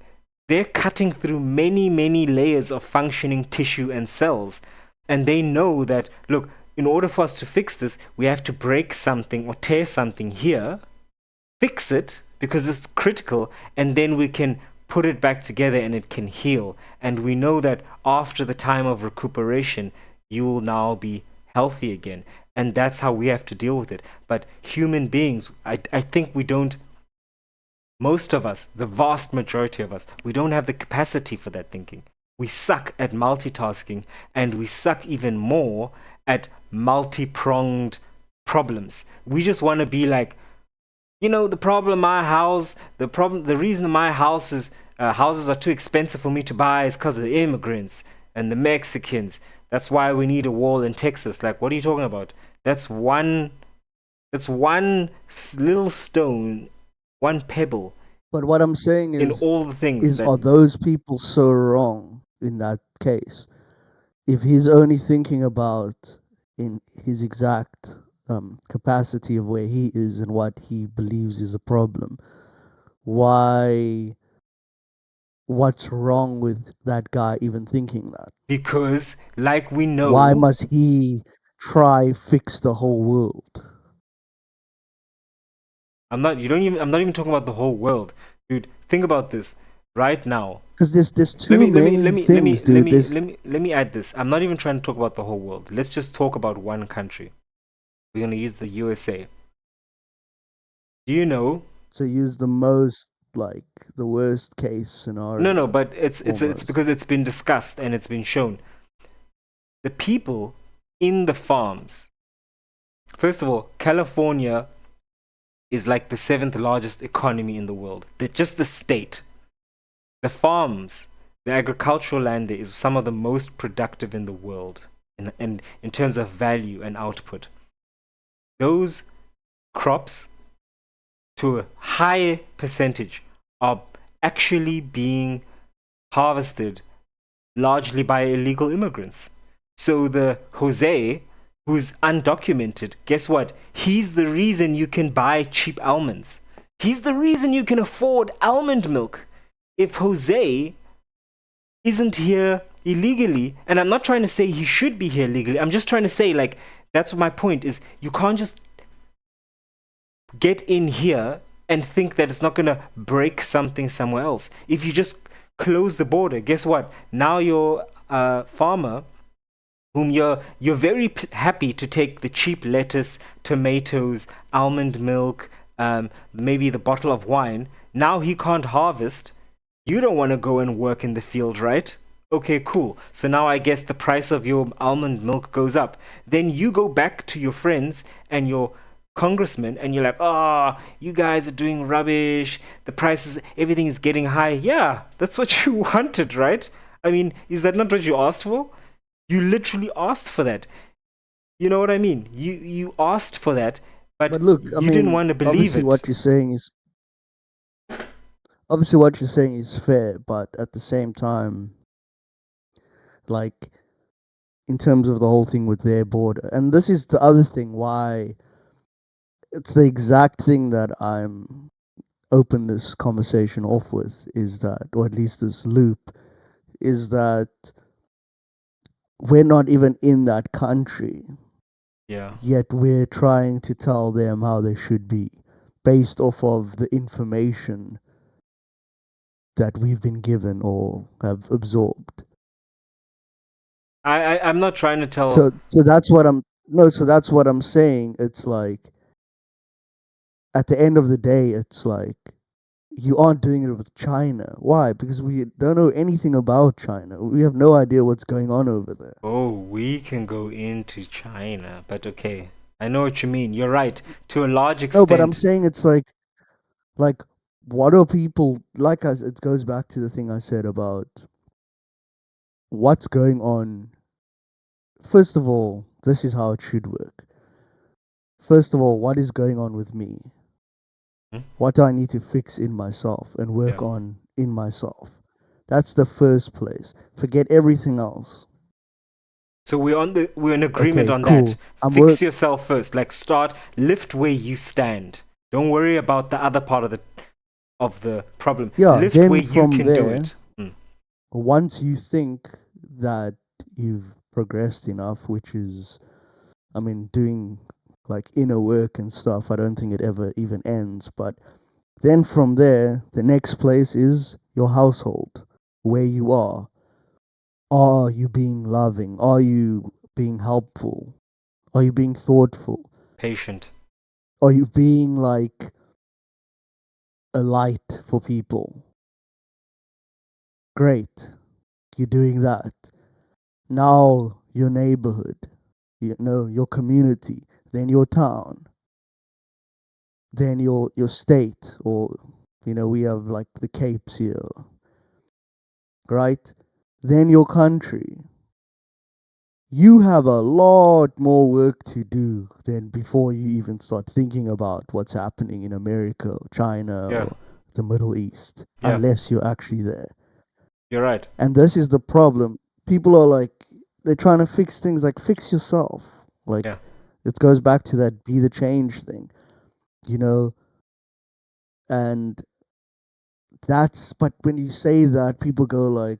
they're cutting through many, many layers of functioning tissue and cells. And they know that, look, in order for us to fix this, we have to break something or tear something here, fix it because it's critical, and then we can put it back together and it can heal. And we know that after the time of recuperation, you will now be healthy again. And that's how we have to deal with it. But human beings, I think we don't, most of us, the vast majority of us, we don't have the capacity for that thinking. We suck at multitasking, and we suck even more at multi-pronged problems. We just want to be like, the reason my houses are too expensive for me to buy is because of the immigrants and the Mexicans. That's why we need a wall in Texas. Like, what are you talking about? That's one little stone, one pebble But what I'm saying in all the things is that. are those people so wrong in that case? If he's only thinking about in his exact capacity of where he is and what he believes is a problem, why? What's wrong with that guy even thinking that? Because, like we Why know, must he try fix the whole world? I'm not even talking about the whole world, dude. Think about this right now. Because there's Let too me let me let many me let me things, let dude. me There's let me let me add this. I'm not even trying to talk about the whole world. Let's just talk about one country. We're gonna use the USA. Do you know? to use the most like the worst case No, scenario but it's almost. because it's been discussed and it's been shown. The people in the farms. First of all, California is like the seventh largest economy in the world. Just the state. The farms, the agricultural land there is some of the most productive in the world in terms of value and output. Those crops, to a high percentage, are actually being harvested largely by illegal immigrants. So the Jose who's undocumented, guess what? He's the reason you can buy cheap almonds. He's the reason you can afford almond milk. If Jose isn't here illegally, and I'm not trying to say he should be here legally, I'm just trying to say, like, that's my point is you can't just get in here and think that it's not going to break something somewhere else. If you just close the border, guess what? Now your farmer, whom you're very happy to take the cheap lettuce, tomatoes, almond milk, maybe the bottle of wine. Now he can't harvest. You don't want to go and work in the field, right? Okay, cool. So now I guess the price of your almond milk goes up. Then you go back to your friends and your congressman and you're like, oh, you guys are doing rubbish. The prices, everything is getting high. Yeah, that's what you wanted, right? I mean, is that not what you asked for? You literally asked for that. You know what I mean? You asked for that, but But look, I you didn't mean, want to believe obviously it. what you're saying is fair, but at the same time, like in terms of the whole thing with their border, and this is the other thing why it's the exact thing that I'm open this conversation off with is that, or at least this loop, is that we're not even in that country, Yeah. yet we're trying to tell them how they should be based off of the information that we've been given or have absorbed. I'm not trying to tell. So that's what I'm no, so that's what I'm saying. It's like at the end of the day, it's like you aren't doing it with China. Why? Because we don't know anything about China. We have no idea what's going on over there. Oh, we can go into China, but okay. I know what you mean. You're right. To a large No, but I'm extent. saying it's like what are people like us? It goes back to the thing I said about what's going on. First of all, this is how it should work. First of all, what is going on with me? Hmm? What do I need to fix in myself and Yeah. work on in myself? That's the first place. Forget everything else. So we're in agreement Okay, on that. cool. I'm Fix work. yourself first. Like start lift where you stand. Don't worry about the other part of the problem. Yeah. Lift where Then you from can do there, it. Mm. once you think that you've progressed enough, which is, I mean, doing like inner work and stuff, I don't think it ever even ends. But then from there, the next place is your household, where you are. Are you being loving? Are you being helpful? Are you being thoughtful? Patient. Are you being like a light for people? Great. You're doing that. Now your neighborhood, you know, your community, then your town, then your state, or you know, we have like the capes here, right? Then your country. You have a lot more work to do than before you even start thinking about what's happening in America or China Yeah. or the Middle East, Yeah. unless you're actually there. You're right. And this is the problem. People are like, they're trying to fix things like fix yourself. Yeah. Like, it goes back to that be the change thing, you know? And but when you say that, people go like,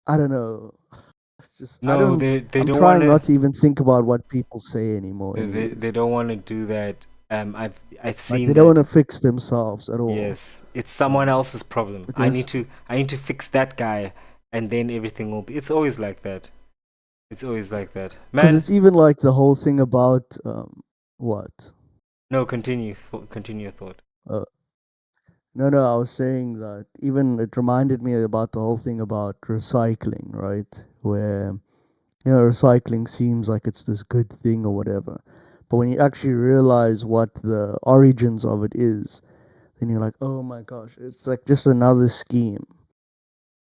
I don't know. It's just, No, they I'm don't want trying to. not to even think about what people say anymore, They anyways. don't want to do that. I've Like, seen they don't want that. to fix themselves at all. Yes, it's someone else's problem. Because I need to fix that guy, and then everything will be. It's always like that. It's always like that, cause man. it's even like the whole thing about, what? No, continue. Continue your thought. Uh, no, no, I was saying that even it reminded me about the whole thing about recycling, right? Where, you know, recycling seems like it's this good thing or whatever. But when you actually realize what the origins of it is, then you're like, oh my gosh, it's like just another scheme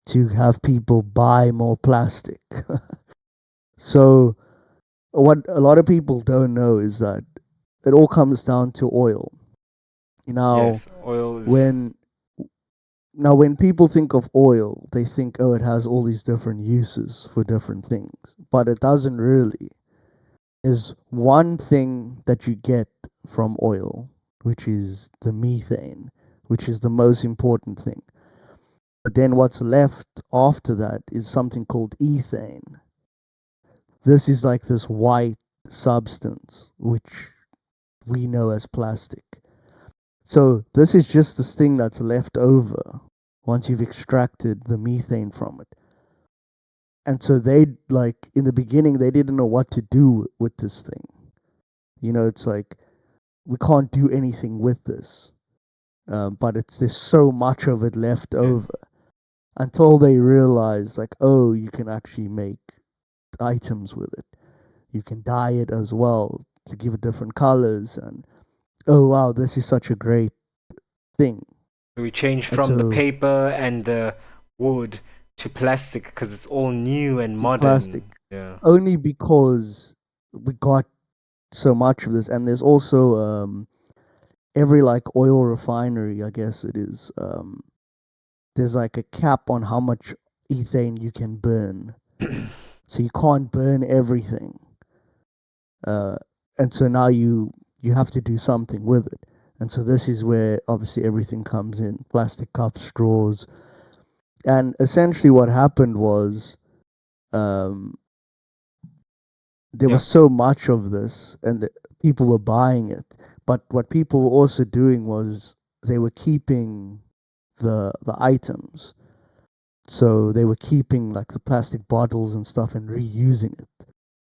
to have people buy more plastic. So, what a lot of people don't know is that it all comes down to oil. Now, Yes, oil is when when people think of oil, they think, oh, it has all these different uses for different things, but it doesn't really. there's one thing that you get from oil, which is the methane, which is the most important thing. But then what's left after that is something called ethane. This is like this white substance, which we know as plastic. So this is just this thing that's left over once you've extracted the methane from it. And so they, like, in the beginning, they didn't know what to do with this thing. It's like, we can't do anything with this. But there's so much of it left Yeah. over until they realize, like, oh, you can actually make items with it. You can dye it as well to give it different colors. And oh, wow, this is such a great thing. So we changed And from the so paper and the wood to plastic because it's all new and to plastic, modern. Yeah. only because we got so much of this. And there's also every like oil refinery, I guess it is, there's like a cap on how much ethane you can burn. So you can't burn everything. Uh, and so now you have to do something with it. And so this is where obviously everything comes in: plastic cups, straws. And essentially what happened was, um, there Yeah. was so much of this, and people were buying it. But what people were also doing was they were keeping the items. So they were keeping like the plastic bottles and stuff and reusing it.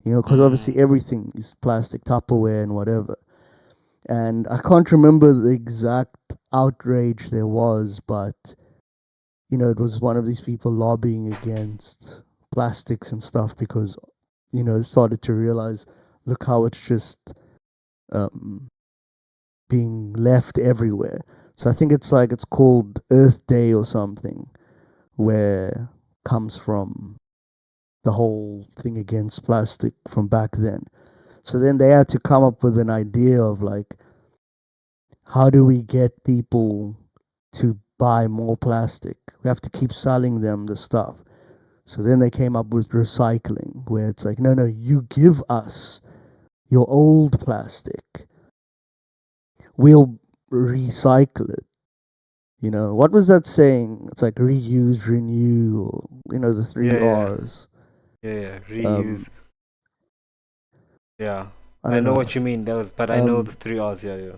Because obviously Mm. everything is plastic, Tupperware and whatever. And I can't remember the exact outrage there was, but it was one of these people lobbying against plastics and stuff because started to realize, look how it's just um, being left everywhere. So I think it's called Earth Day or something, where comes from the whole thing against plastic from back then. So then they had to come up with an idea of like, how do we get people to buy more plastic? We have to keep selling them the stuff. So then they came up with recycling, where it's like, no, no, you give us your old plastic, we'll recycle it. What was that saying? It's like reuse, renew, or, the three Yeah, yeah, R's. yeah, yeah. Um, Reuse. Yeah. I I don't know know. what you mean. But I know the Um, three R's. Yeah, yeah.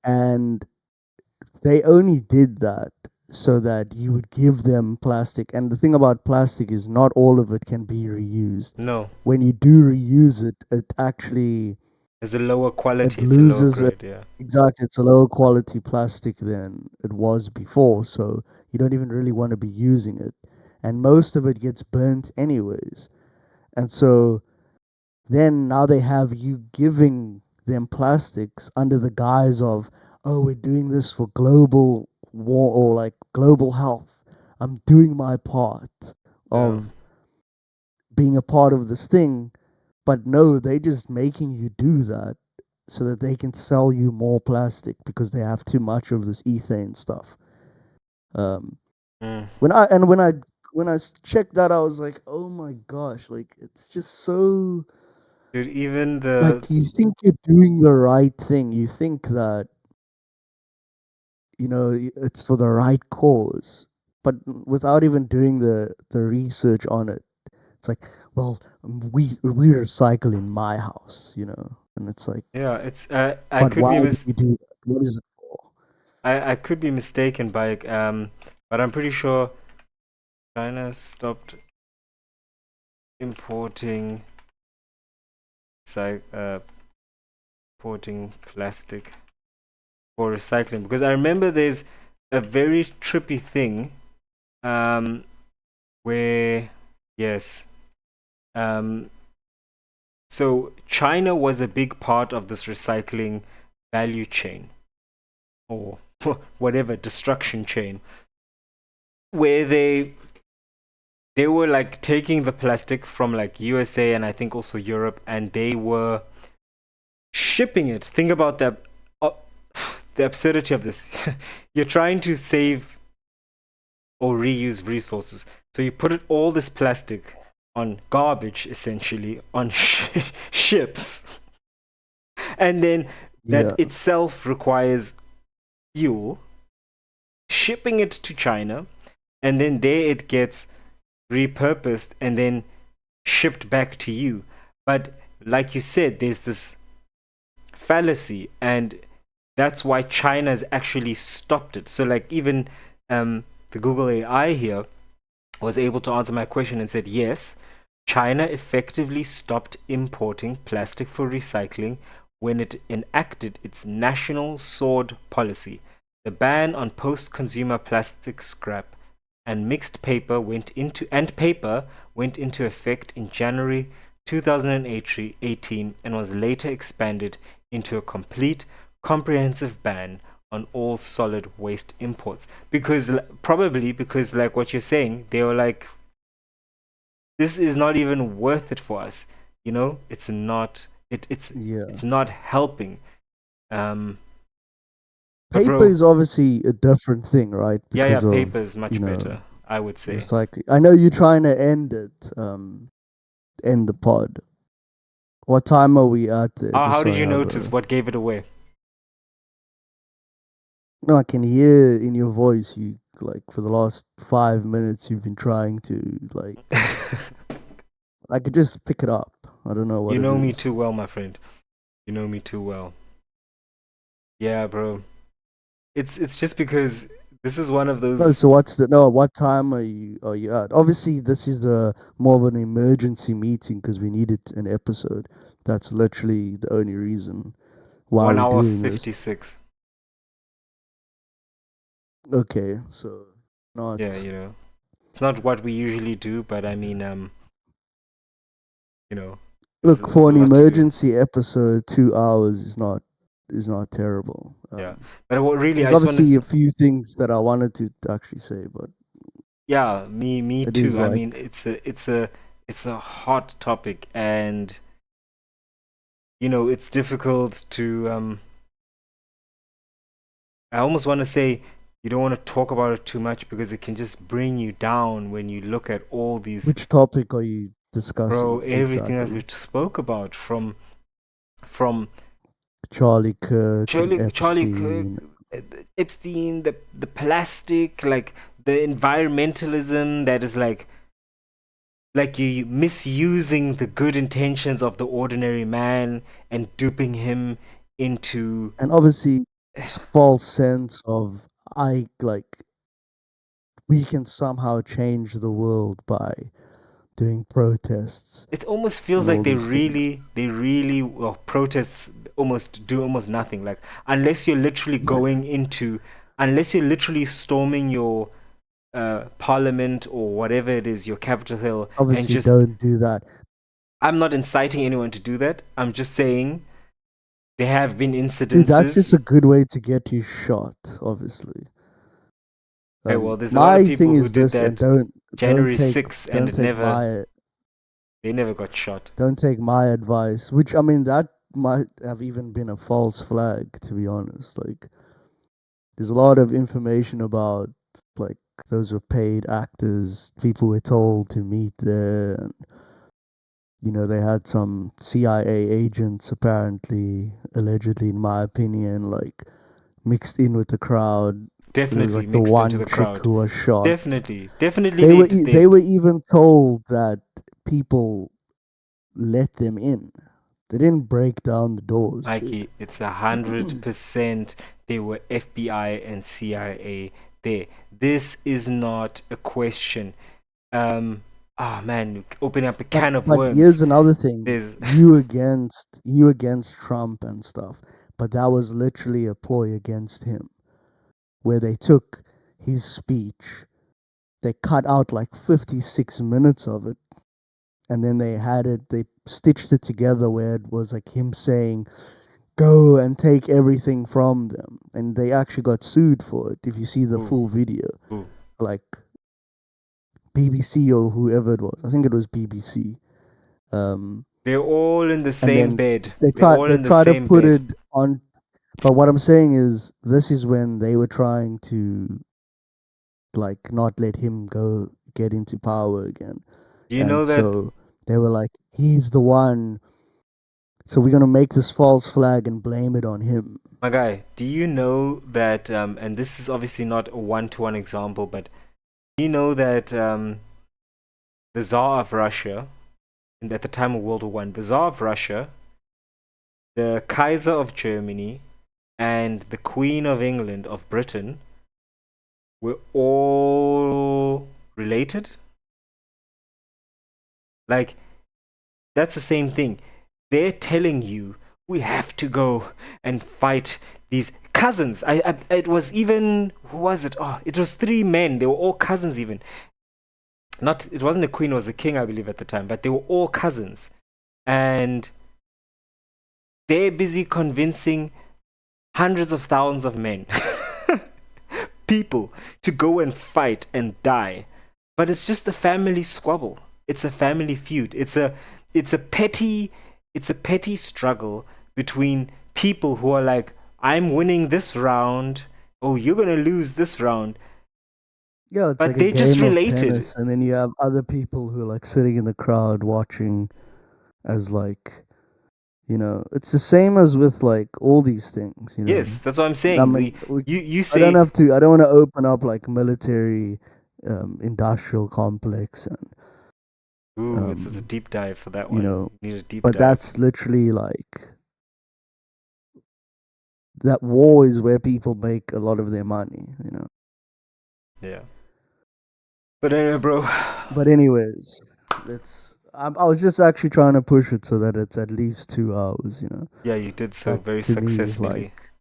and they only did that so that you would give them plastic. And the thing about plastic is not all of it can be reused. No, When you do reuse it, it actually it's a lower it quality. It's a lower loses it. grade. Yeah. Exactly, it's a lower quality plastic than it was before, so you don't even really want to be using it. And most of it gets burnt anyways. And so then now they have you giving them plastics under the guise of, oh, we're doing this for global war or like global health. I'm doing my part Yeah. of being a part of this thing. But no, they just making you do that so that they can sell you more plastic because they have too much of this ethane stuff. Um, Mm. when I checked that, I was like, oh my gosh, like it's just so, Dude, even like, you think you're doing the right thing. You think that it's for the right cause, but without even doing the research on it, it's like, well, we recycle in my house, and it's like, yeah, it's I but could why be do you do that? What is it for? I could be mistaken by but I'm pretty sure China stopped importing uh importing plastic for recycling because I remember there's a very trippy thing um where yes um so China was a big part of this recycling value chain or whatever destruction chain where they were like taking the plastic from like USA and I think also Europe and they were shipping it. Think about uh, the absurdity of this. You're trying to save or reuse resources. So you put all this plastic on garbage, essentially, on ships. And then that Yeah. itself requires fuel, shipping it to China, and then there it gets repurposed and then shipped back to you. But like you said, there's this fallacy, and that's why China's actually stopped it. So, like, even the Google AI here was able to answer my question and said, yes, China effectively stopped importing plastic for recycling when it enacted its national sword policy. The ban on post-consumer plastic scrap and mixed paper went into effect in January 2018 and was later expanded into a complete comprehensive ban on all solid waste imports, because probably because, like what you're saying, they were like, this is not even worth it for us, it's not, Yeah. it's not helping. um but Paper bro, is obviously a different thing, right? yeah, Because paper of, is much better, I would say. recycling. I know you're trying to end it, end the pod. What time are we at there? Just How so did I you have notice a. what gave it away? No, I can hear in your voice. You like for the last 5 minutes you've been trying to like. I could just pick it up. I don't know You what it know me is. too well, my friend. You know me too well. Yeah, bro. It's just because this is one of No, those. so what's the no? What time are you at? Obviously, this is the more of an emergency meeting because we needed an episode. That's literally the only reason why one we're hour doing this. 56. Okay, so Yeah, not. it's not what we usually do, but I mean, you know, Look, there's for a an lot to do. emergency episode, 2 hours is not terrible. Yeah, but what really, I There's just want obviously to. a few things that I wanted to actually say, but Yeah, me it too. is I like mean, it's a hot topic, and it's difficult to. I almost want to say you don't want to talk about it too much because it can just bring you down when you look at all these, which topic are you bro, discussing everything that we exactly? spoke about, from Charlie Kirk and Charlie Kirk, Epstein. Epstein, the plastic, like the environmentalism that is like you misusing the good intentions of the ordinary man and duping him into. And obviously this false sense of I like we can somehow change the world by doing protests It almost feels and like all they these things. really, well, protests almost nothing. Like, unless you're literally going into, unless you're literally storming your parliament or whatever it is, your Capitol Hill, and Obviously just, don't do that. I'm not inciting anyone to do that. I'm just saying there have been Dude, that's just a incidences. good way to get you shot, obviously. Hey, well, there's a lot of My people thing who is did this, and that don't January take 6th and don't it take never, my they never got shot. don't take my advice. Which I mean, that might have even been a false flag, to be honest. Like, there's a lot of information about like those were paid actors. People were told to meet there, and they had some CIA agents apparently, allegedly, in my opinion, like mixed in with the crowd. There was Definitely like the mixed into one the chick crowd. who was shot. Definitely They were they. they were even told that people let them in. They didn't break down the doors, dude. Mikey, it's 100%. They were FBI and CIA there. This is not a question. Man, opening up a But can of but worms. here's another thing. There's You against Trump and stuff. But that was literally a ploy against him, where they took his speech, they cut out like 56 minutes of it, and then they stitched it together where it was like him saying, "Go and take everything from them," and they actually got sued for it. If you see the ooh, full video, ooh. like BBC or whoever it was, I think it was BBC. Um, They're all in the and same then bed. they They're try all they in the try to same put bed. it on. But what I'm saying is, this is when they were trying to like not let him go get into power again. Do you know And that, so they were like, he's the one. So we're gonna make this false flag and blame it on him. my guy? Do you know that? And this is obviously not a one-to-one example, but do you know that the Tsar of Russia, at the time of World War One, the Tsar of Russia, the Kaiser of Germany, and the Queen of England of Britain were all related? Like, that's the same thing. They're telling you we have to go and fight these cousins. It was even, who was it? Oh, it was three men. They were all cousins even. Not, it wasn't a queen, it was a king, I believe, at the time, but they were all cousins. And they're busy convincing hundreds of thousands of men, people, to go and fight and die. But it's just a family squabble. It's a family feud. It's a petty struggle between people who are like, I'm winning this round. Oh, you're gonna lose this round. Yeah, it's But like a they just game of related. tennis, and then you have other people who are like sitting in the crowd watching as like, it's the same as with like all these things, Yes, that's what I'm I saying. mean, You I don't say, have to. I don't want to open up like military, industrial complex, and ooh, it's a um, deep dive for that you one. know, You need a deep but dive. that's literally like that war is where people make a lot of their money. Yeah. But anyway, bro. But anyways, I was just actually trying to push it so that it's at least 2 hours. Yeah, you did so That very to me is successfully. like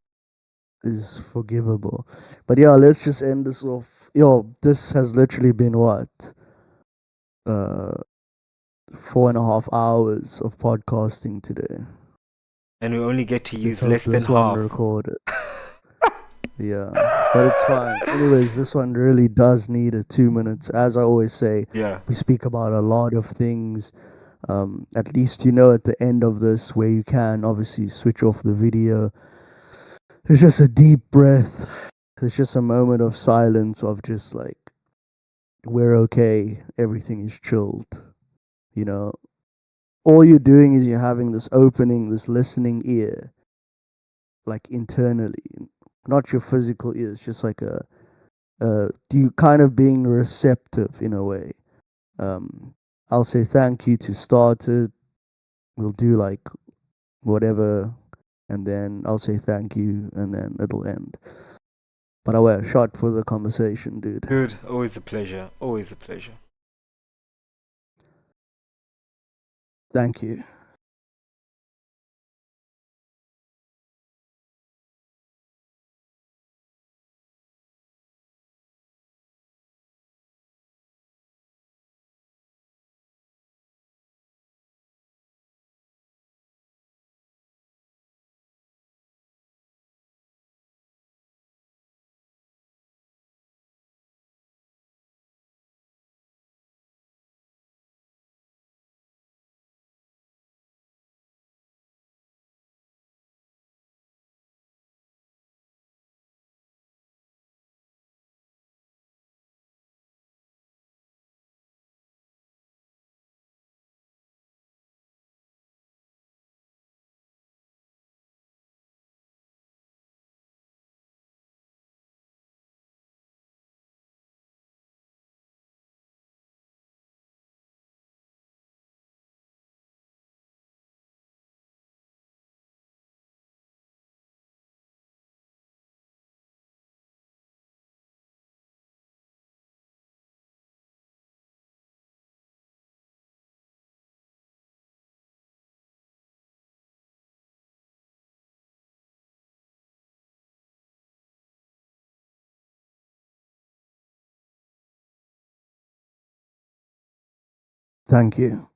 is forgivable. But yeah, let's just end this off. Yo, this has literally been what? Uh 4.5 hours of podcasting today. And we only get to Let's use hope less than this one half. recorded. Yeah. But it's fine. Anyways, this one really does need a 2 minutes. As I always say, Yeah. we speak about a lot of things. At least you know at the end of this where you can obviously switch off the video. It's just a deep breath. It's just a moment of silence of just like, we're okay. Everything is chilled. You know, all you're doing is you're having this opening, this listening ear, like internally, not your physical ears, just like you kind of being receptive in a way. Um, I'll say thank you to start it. We'll do like whatever, and then I'll say thank you, and then it'll end. But I wear a shot for the conversation, dude. Dude, always a pleasure. Always a pleasure. Thank you. Thank you.